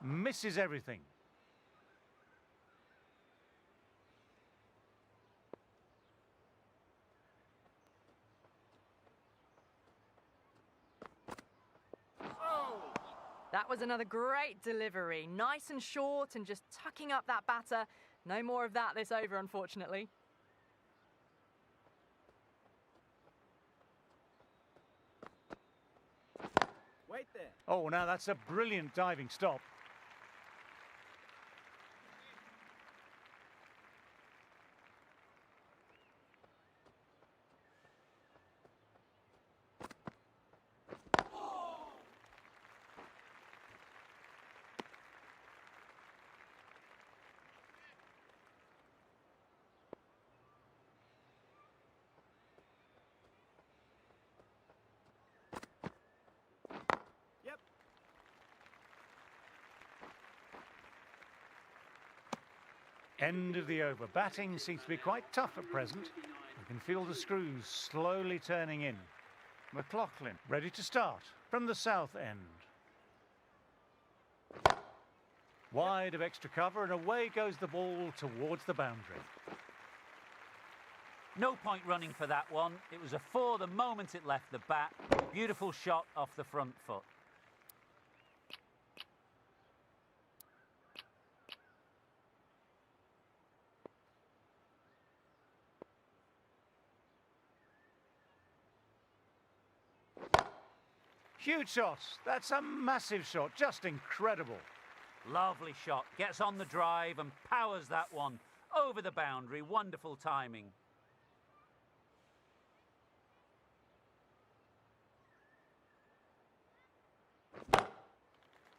Misses everything. That was another great delivery. Nice and short and just tucking up that batter. No more of that this over, unfortunately. Wait there. Oh, now that's a brilliant diving stop. Yep. End of the over. Batting seems to be quite tough at present. You can feel the screws slowly turning in. McLaughlin ready to start from the south end. Wide of extra cover and away goes the ball towards the boundary. No point running for that one. It was a 4 the moment it left the bat. Beautiful shot off the front foot. Huge shot. That's a massive shot. Just incredible. Lovely shot. Gets on the drive and powers that one over the boundary. Wonderful timing.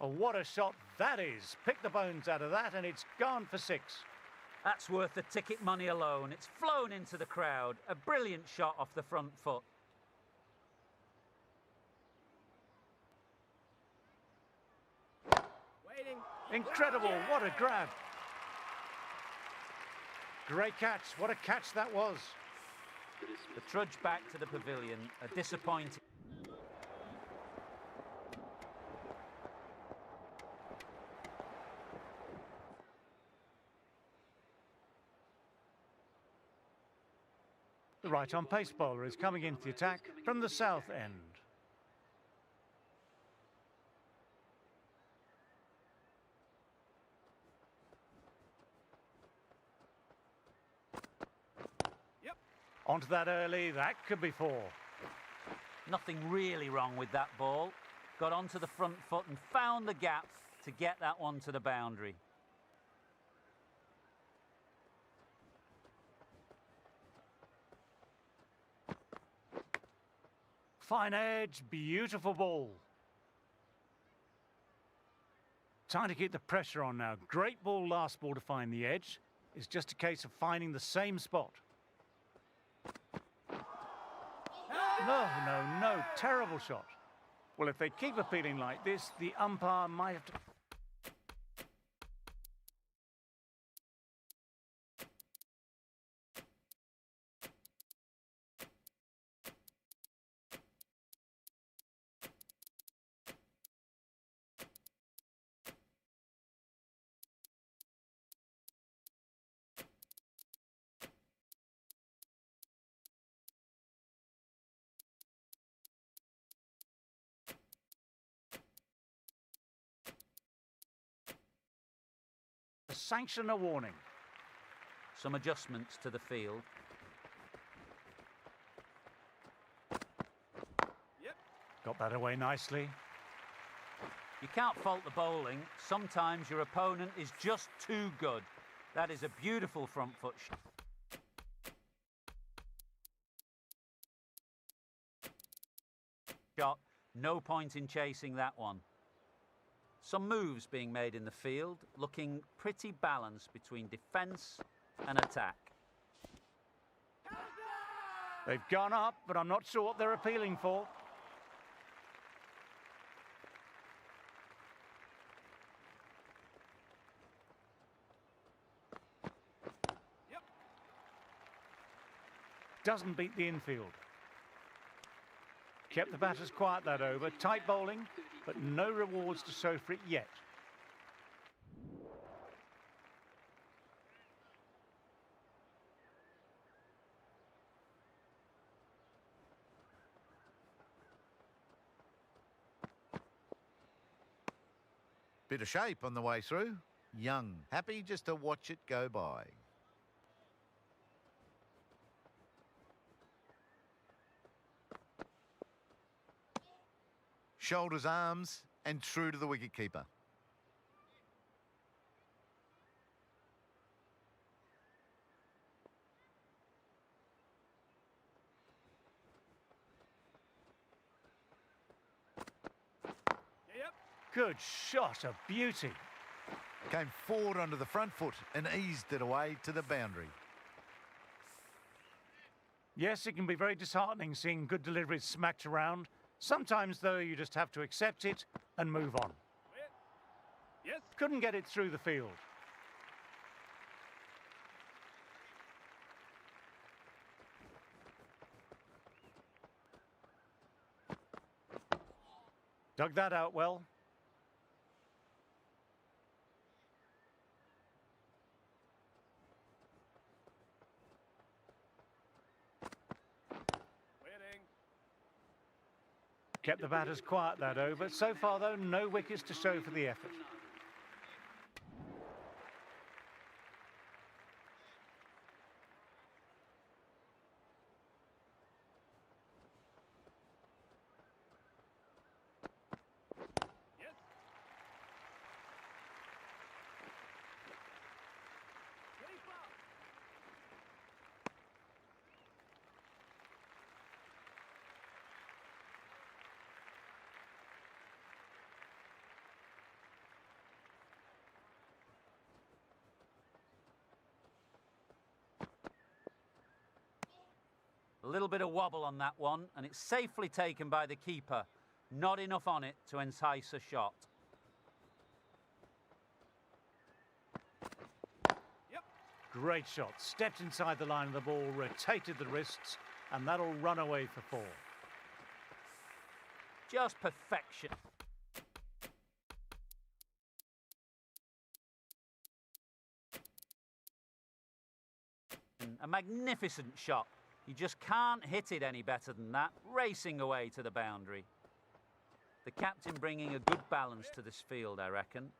Oh, what a shot that is. Pick the bones out of that and it's gone for 6. That's worth the ticket money alone. It's flown into the crowd. A brilliant shot off the front foot. Waiting. Incredible. What a grab. Great catch. What a catch that was. The trudge back to the pavilion. A disappointing... The right-arm pace bowler is coming into the attack from the south end. Yep. Onto that early, that could be 4. Nothing really wrong with that ball. Got onto the front foot and found the gap to get that one to the boundary. Fine edge, beautiful ball. Time to keep the pressure on now. Great ball last ball to find the edge. It's just a case of finding the same spot. No, terrible shot. Well, if they keep appealing like this, the umpire might have to... sanction a warning. Some adjustments to the field. Yep. Got that away nicely. You can't fault the bowling. Sometimes your opponent is just too good. That is a beautiful front foot shot. No point in chasing that one. Some moves being made in the field, looking pretty balanced between defence and attack. They've gone up, but I'm not sure what they're appealing for. doesn't beat the infield. Kept the batters quiet that over. Tight bowling, but no rewards to show for it yet. Bit of shape on the way through. Young, happy just to watch it go by. Shoulders, arms, and through to the wicketkeeper. Yep. Good shot, a beauty. Came forward onto the front foot and eased it away to the boundary. Yes, it can be very disheartening seeing good deliveries smacked around. Sometimes, though, you just have to accept it and move on. Yes. Couldn't get it through the field. Dug that out well. Waiting. Kept the batters quiet that over. So far, though, no wickets to show for the effort. Yes. Keeper. A little bit of wobble on that one, and it's safely taken by the keeper. Not enough on it to entice a shot. Yep. Great shot. Stepped inside the line of the ball, rotated the wrists, and that'll run away for 4. Just perfection. A magnificent shot. You just can't hit it any better than that, racing away to the boundary. The captain bringing a good balance to this field, I reckon.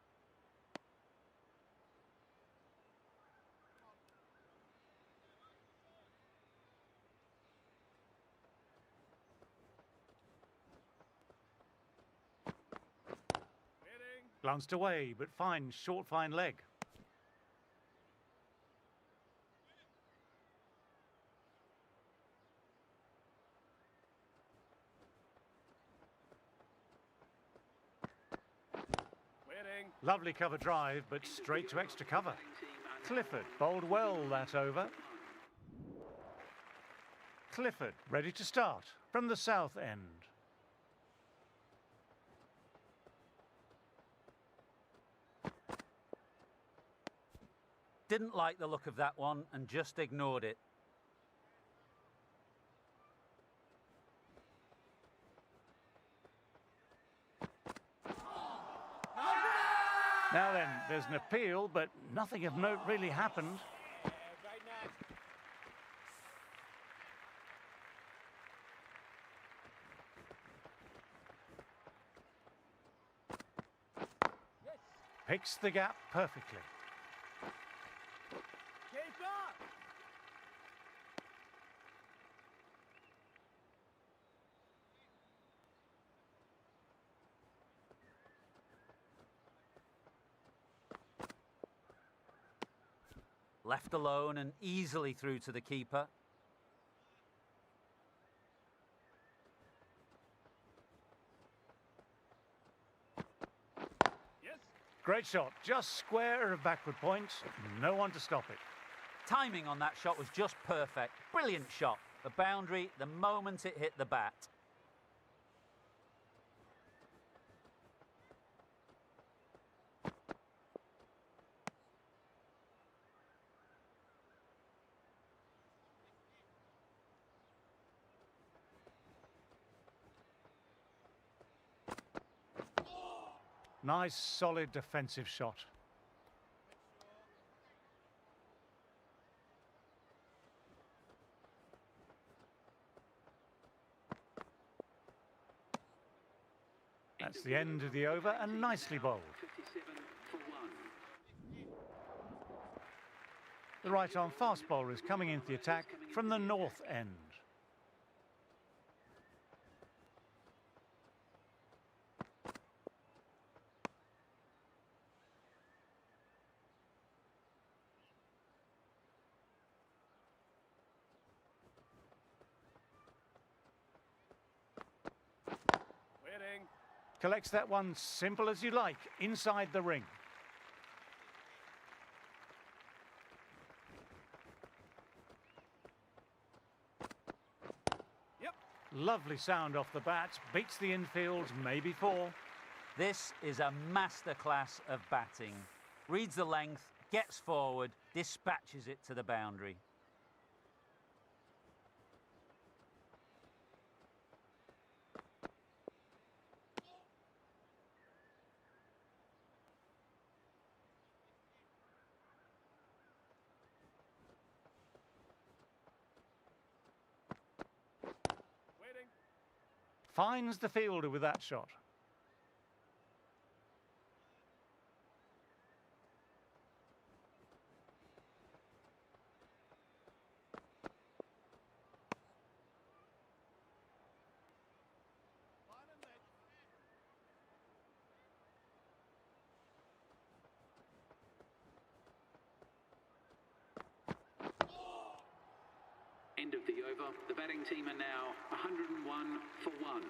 Waiting. Glanced away, but fine, short, fine leg. Waiting. Lovely cover drive, but straight to extra cover. Clifford bowled well that over. Clifford ready to start from the south end. Didn't like the look of that one and just ignored it. Now then, there's an appeal, but nothing of note really happened. Great match. Picks the gap perfectly. Keep up. Left alone and easily through to the keeper. Yes. Great shot, just square of backward point. No one to stop it. Timing on that shot was just perfect. Brilliant shot. The boundary the moment it hit the bat. Nice, solid defensive shot. That's the end of the over and nicely bowled. 57 for 1. The right-arm fast bowler is coming into the attack from the north end. Waiting. Collects that one simple as you like, inside the ring. Yep. Lovely sound off the bat, beats the infield, maybe 4. This is a masterclass of batting. Reads the length, gets forward, dispatches it to the boundary. Waiting. Finds the fielder with that shot. End of the over. The batting team are now 101 for 1.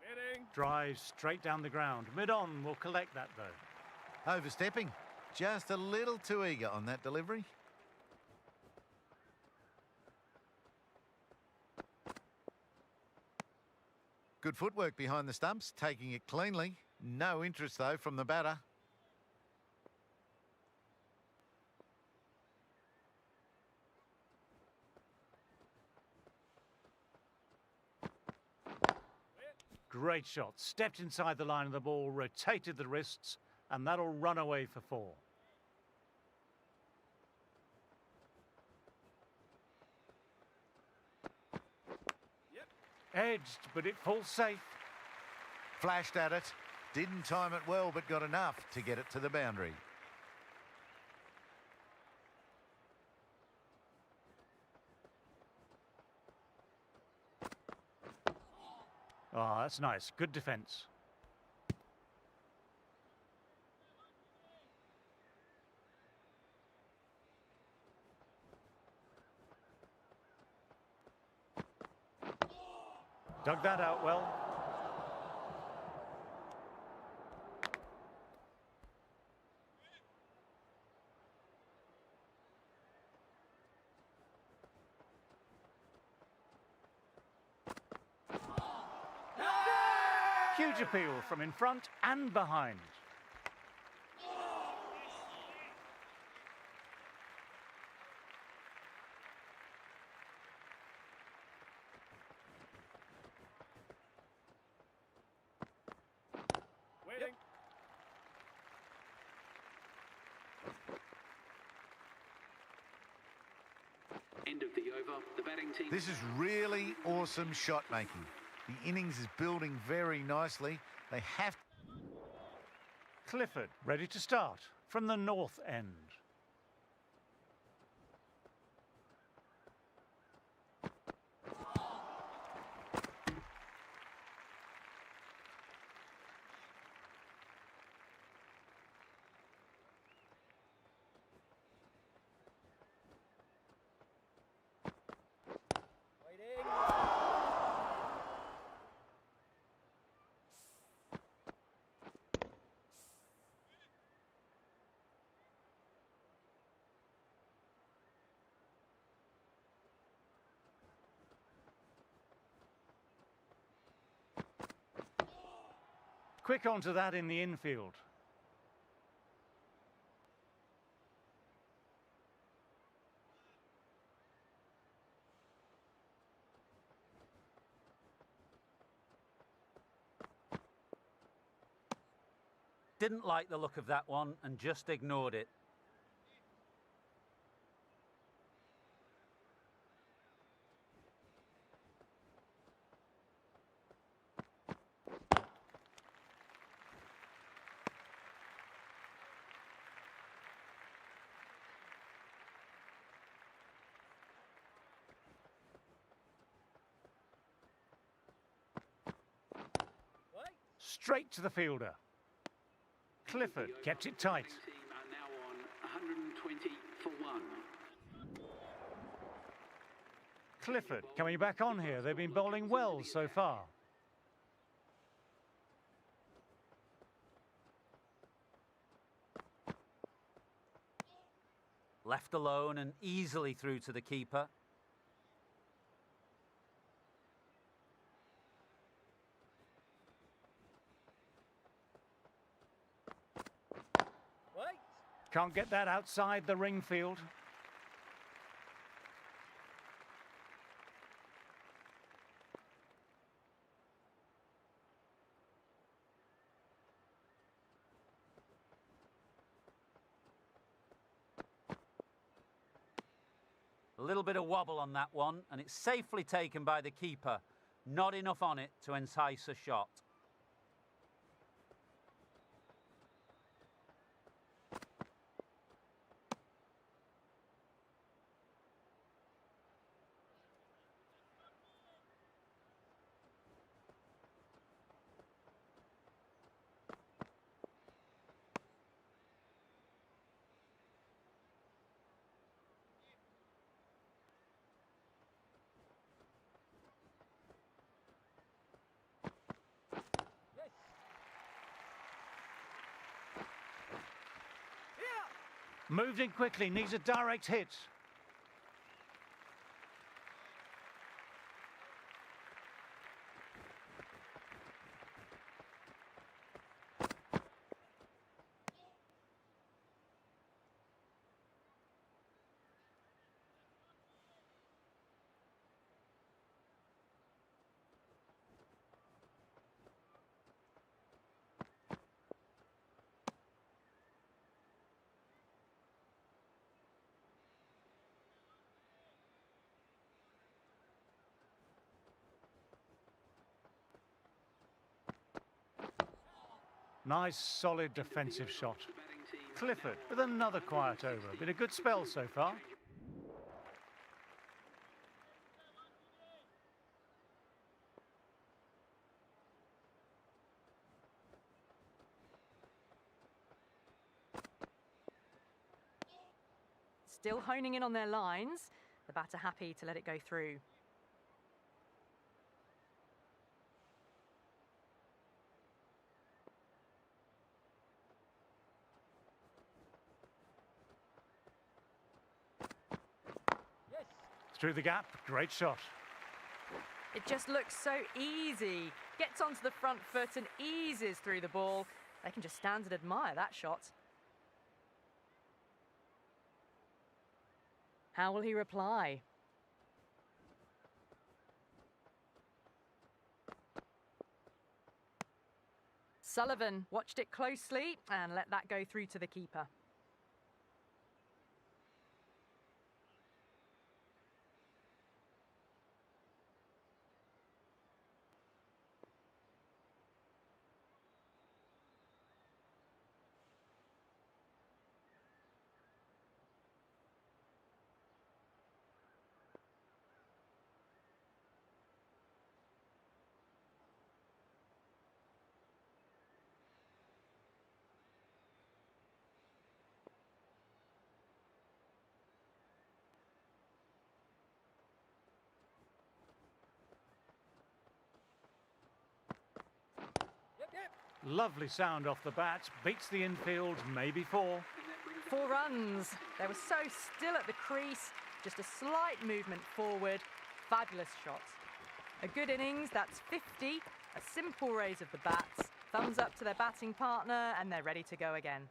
Waiting. Drives straight down the ground. Mid-on will collect that though. Overstepping. Just a little too eager on that delivery. Good footwork behind the stumps, taking it cleanly. No interest, though, from the batter. Great shot. Stepped inside the line of the ball, rotated the wrists, and that'll run away for 4. Edged, but it falls safe. Flashed at it. Didn't time it well, but got enough to get it to the boundary. Oh, that's nice. Good defence. Dug that out well. Huge appeal from in front and behind. Waiting. End of the over. The batting team. This is really awesome shot making. The innings is building very nicely. They have Clifford ready to start from the north end. Quick onto that in the infield. Didn't like the look of that one and just ignored it. Straight to the fielder. Clifford kept it tight. Team are now on 120 for 1. Clifford coming back on here. They've been bowling well so far. Left alone and easily through to the keeper. Can't get that outside the ring field. A little bit of wobble on that one, and it's safely taken by the keeper. Not enough on it to entice a shot. Moved in quickly, needs a direct hit. Nice, solid defensive shot. Clifford with another quiet over. Been a good spell so far. Still honing in on their lines. The batter happy to let it go through. Through the gap, great shot. It just looks so easy. Gets onto the front foot and eases through the ball. They can just stand and admire that shot. How will he reply? Sullivan watched it closely and let that go through to the keeper. Lovely sound off the bat. Beats the infield, maybe 4. 4 runs. They were so still at the crease. Just a slight movement forward. Fabulous shot. A good innings, that's 50. A simple raise of the bats. Thumbs up to their batting partner and they're ready to go again.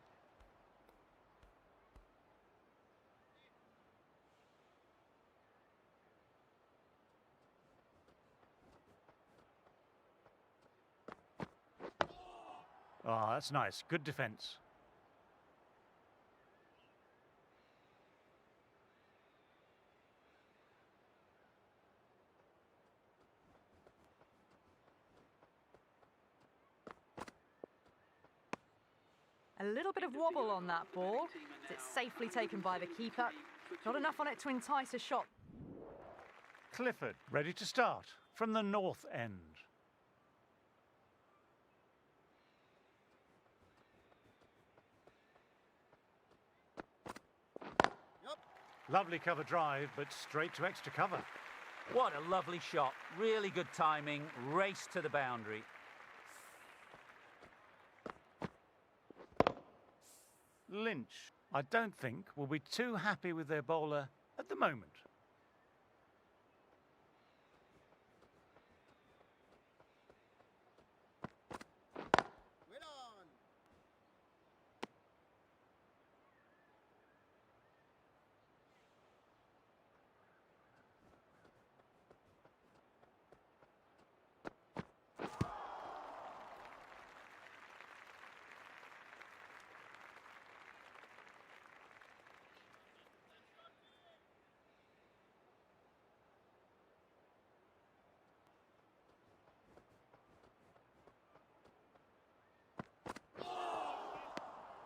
Oh, that's nice. Good defence. A little bit of wobble on that ball. It's safely taken by the keeper. Not enough on it to entice a shot. Clifford, ready to start from the north end. Lovely cover drive, but straight to extra cover. What a lovely shot. Really good timing. Race to the boundary. Lynch, I don't think, will be too happy with their bowler at the moment.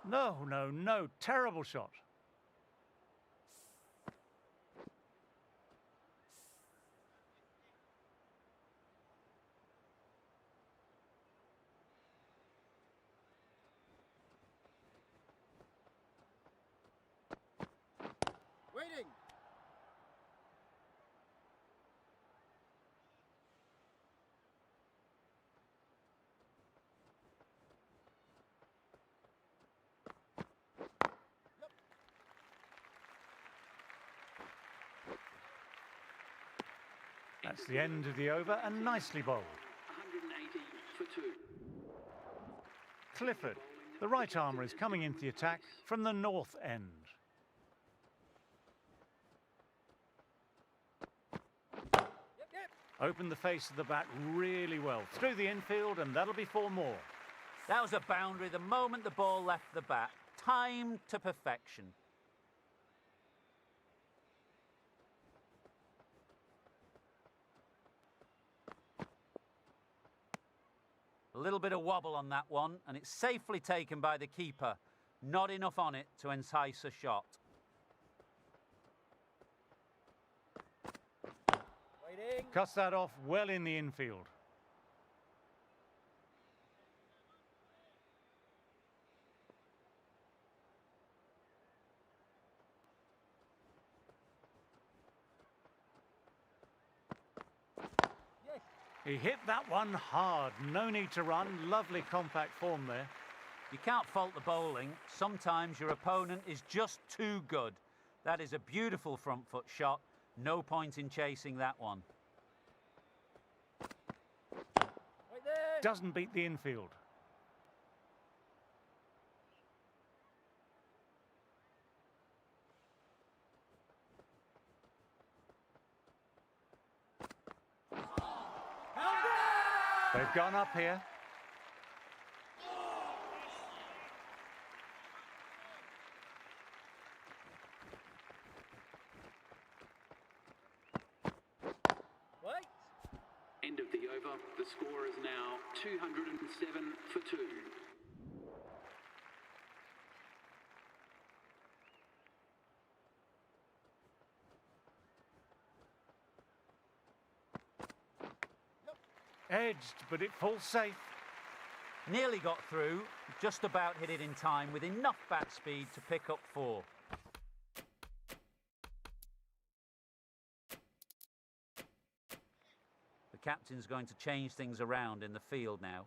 No, no, no. Terrible shot. Waiting. That's the end of the over and nicely bowled. 180 for 2. Clifford, the right armour, is coming into the attack from the north end. Opened the face of the bat really well. Through the infield, and that'll be 4 more. That was a boundary the moment the ball left the bat. Timed to perfection. A little bit of wobble on that one, and it's safely taken by the keeper. Not enough on it to entice a shot. Waiting. Cuts that off well in the infield. He hit that one hard. No need to run. Lovely compact form there. You can't fault the bowling. Sometimes your opponent is just too good. That is a beautiful front foot shot. No point in chasing that one. Wait there. Doesn't beat the infield. They've gone up here. Wait. End of the over. The score is now 207 for 2. Edged, but it falls safe. Nearly got through. Just about hit it in time with enough bat speed to pick up 4. The captain's going to change things around in the field now.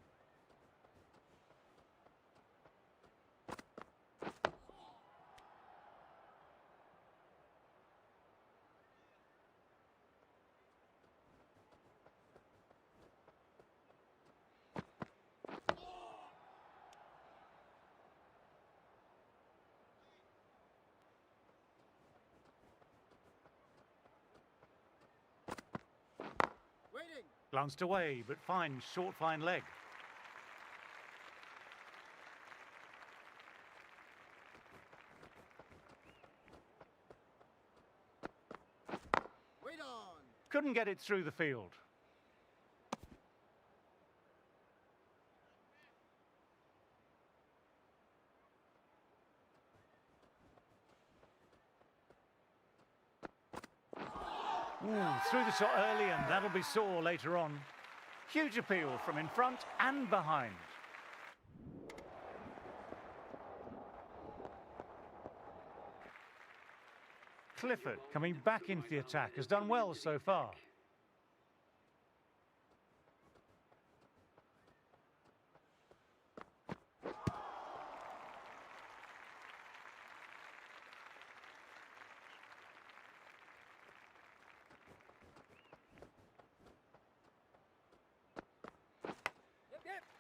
Waiting. Glanced away, but fine, short, fine leg. Couldn't get it through the field. Ooh, through the shot early, and that'll be sore later on. Huge appeal from in front and behind. Clifford, coming back into the attack, has done well so far.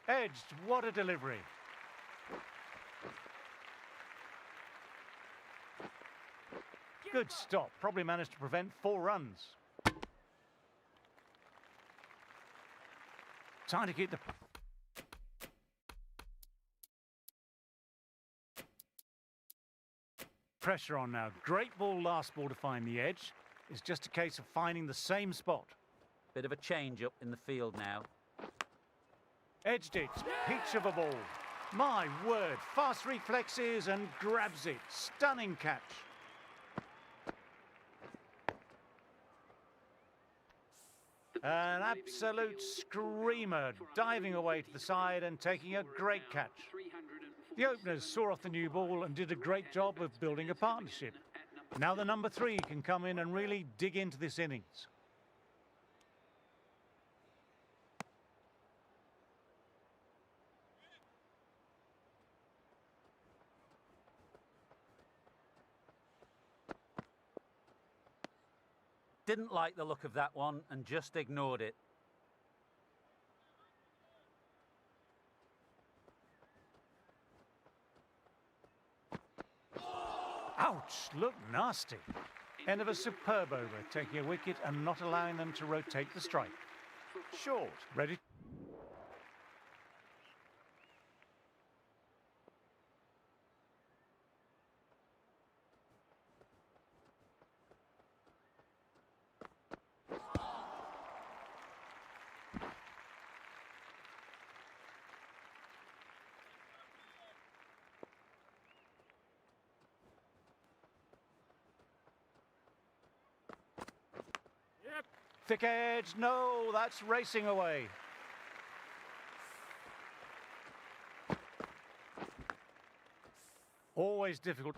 Edged, what a delivery. Good stop, probably managed to prevent 4 runs. Trying to keep the pressure on now. Great ball last ball to find the edge. It's just a case of finding the same spot. Bit of a change up in the field now. Edged it, peach of a ball. My word, fast reflexes and grabs it. Stunning catch. An absolute screamer, diving away to the side and taking a great catch. The openers saw off the new ball and did a great job of building a partnership. Now the number 3 can come in and really dig into this innings. Didn't like the look of that one and just ignored it. Ouch, looked nasty. End of a superb over, taking a wicket and not allowing them to rotate the strike. Short, ready. Thick edge, no, that's racing away. Always difficult.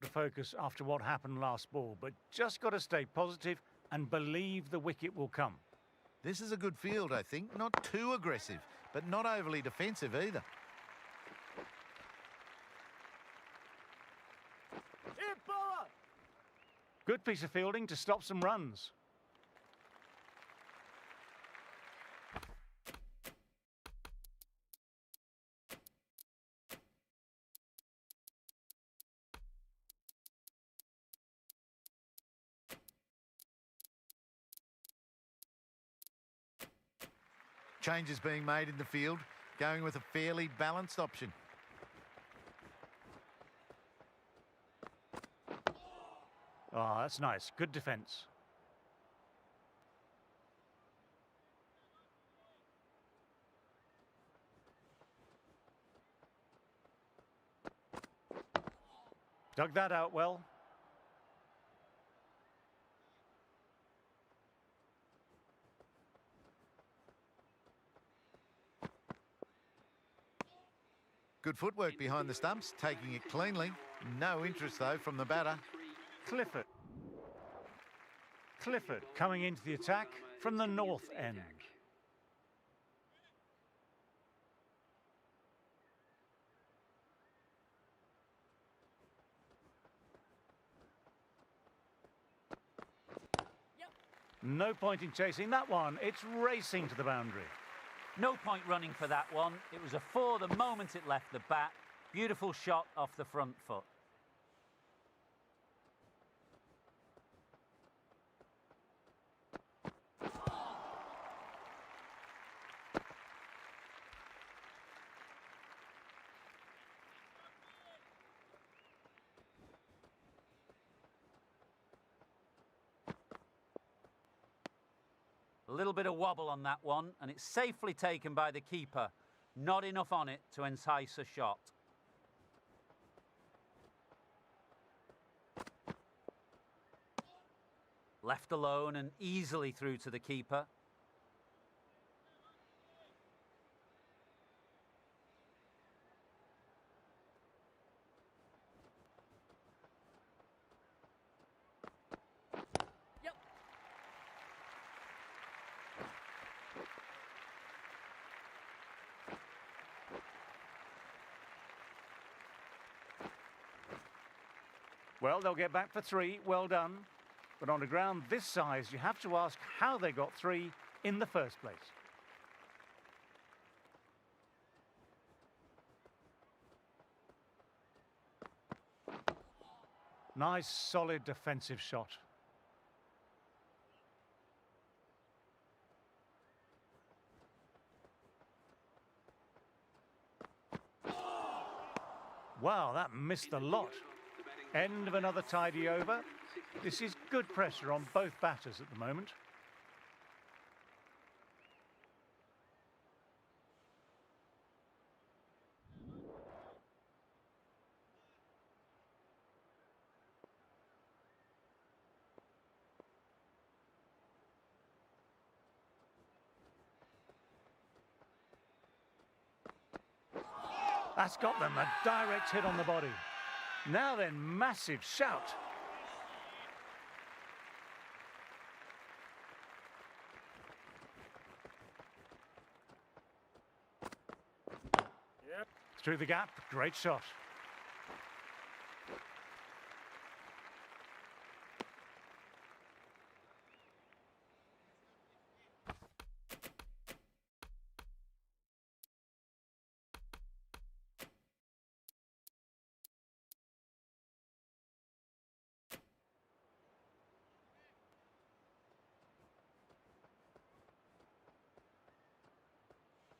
To focus after what happened last ball, but just got to stay positive and believe the wicket will come. This is a good field, I think. Not too aggressive, but not overly defensive either. Good piece of fielding to stop some runs. Changes being made in the field, going with a fairly balanced option. Oh, that's nice. Good defence. Dug that out well. Good footwork behind the stumps, taking it cleanly. No interest, though, from the batter. Clifford. Clifford coming into the attack from the north end. No point in chasing that one. It's racing to the boundary. No point running for that one. It was a 4 the moment it left the bat. Beautiful shot off the front foot. A little bit of wobble on that one, and it's safely taken by the keeper. Not enough on it to entice a shot. Left alone and easily through to the keeper. Yep. Well, they'll get back for 3. Well done. But on a ground this size, you have to ask how they got 3 in the first place. Nice, solid defensive shot. Wow, that missed a lot. End of another tidy over. This is good pressure on both batters at the moment. That's got them, a direct hit on the body. Now then, massive shout. Yep. Through the gap, great shot.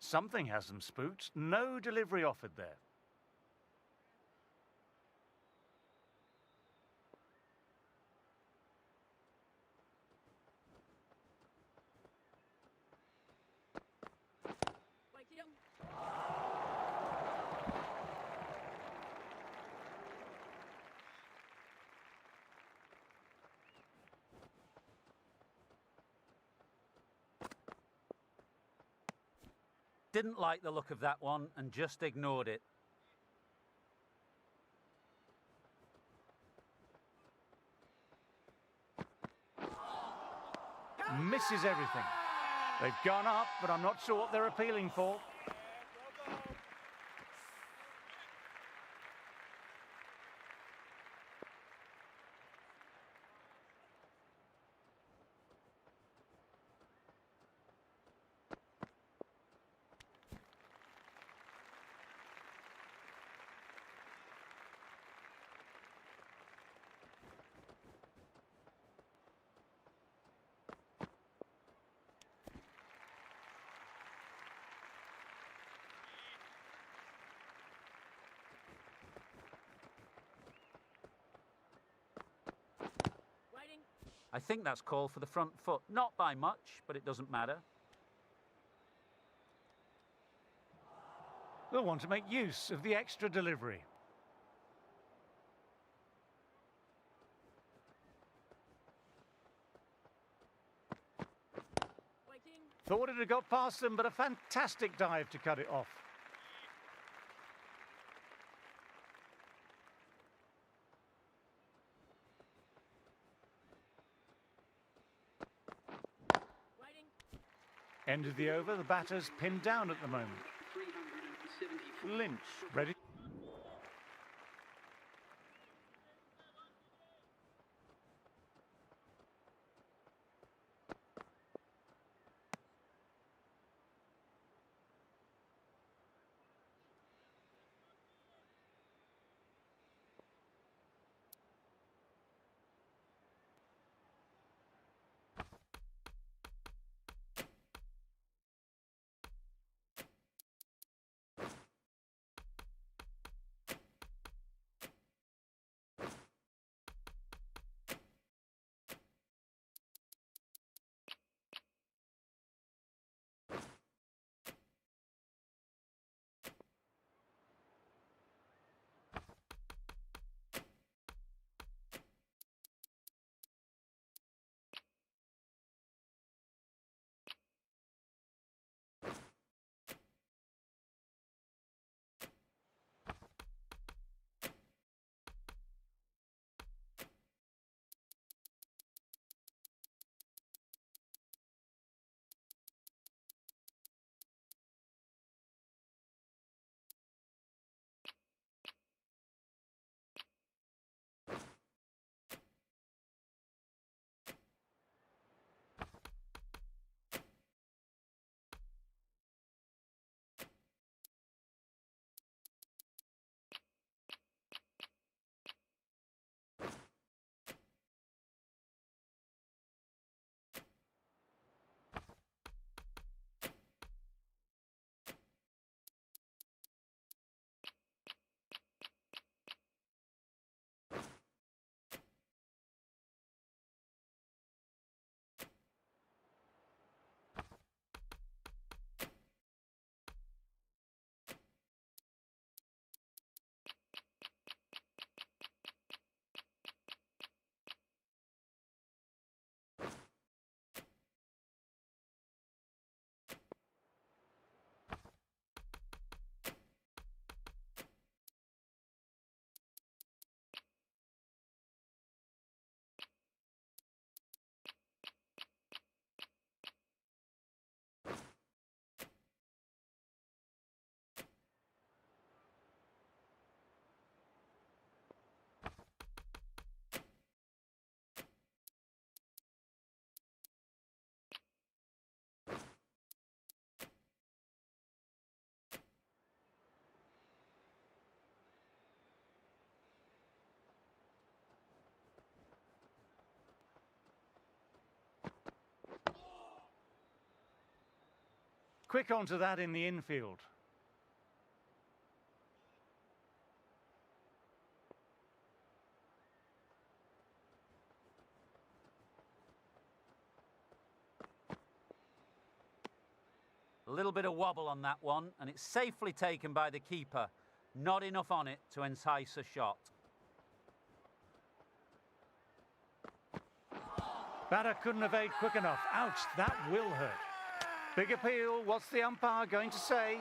Something has them spooked. No delivery offered there. Didn't like the look of that one and just ignored it. Misses everything. They've gone up, but I'm not sure what they're appealing for. I think that's called for the front foot. Not by much, but it doesn't matter. They'll want to make use of the extra delivery. Thought it had got past them, but a fantastic dive to cut it off. End of the over, the batter's pinned down at the moment. Lynch, ready. Quick onto that in the infield. A little bit of wobble on that one, and it's safely taken by the keeper. Not enough on it to entice a shot. Batter couldn't evade quick enough. Ouch, that will hurt. Big appeal. What's the umpire going to say?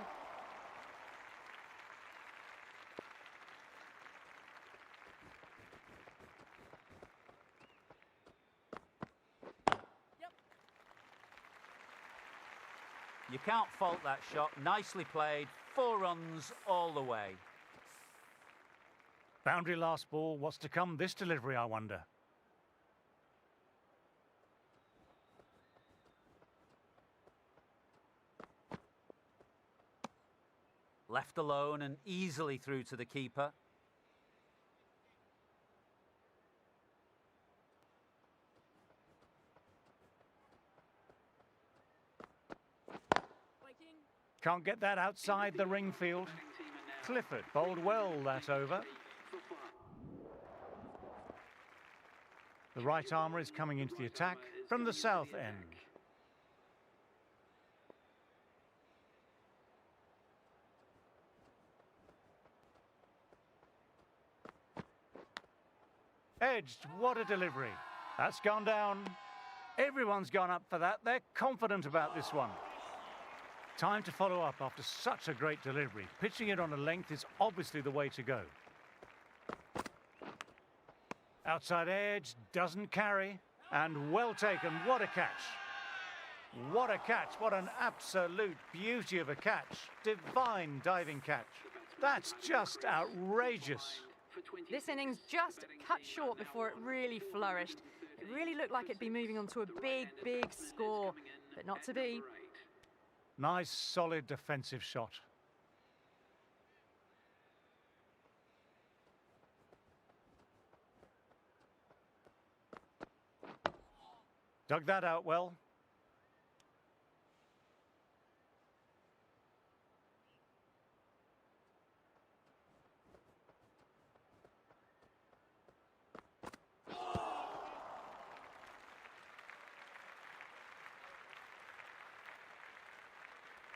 You can't fault that shot. Nicely played. 4 runs all the way. Boundary last ball. What's to come this delivery, I wonder? Left alone and easily through to the keeper. Can't get that outside the ring field. Clifford bowled well that over. The right armour is coming into the attack from the south end. Edged, what a delivery. That's gone down. Everyone's gone up for that. They're confident about this one. Time to follow up after such a great delivery. Pitching it on a length is obviously the way to go. Outside edge, doesn't carry, and well taken. What a catch. What a catch. What an absolute beauty of a catch. Divine diving catch. That's just outrageous. This innings just cut short before it really flourished. It really looked like it'd be moving on to a big, big score, but not to be. Nice, solid defensive shot. Dug that out well.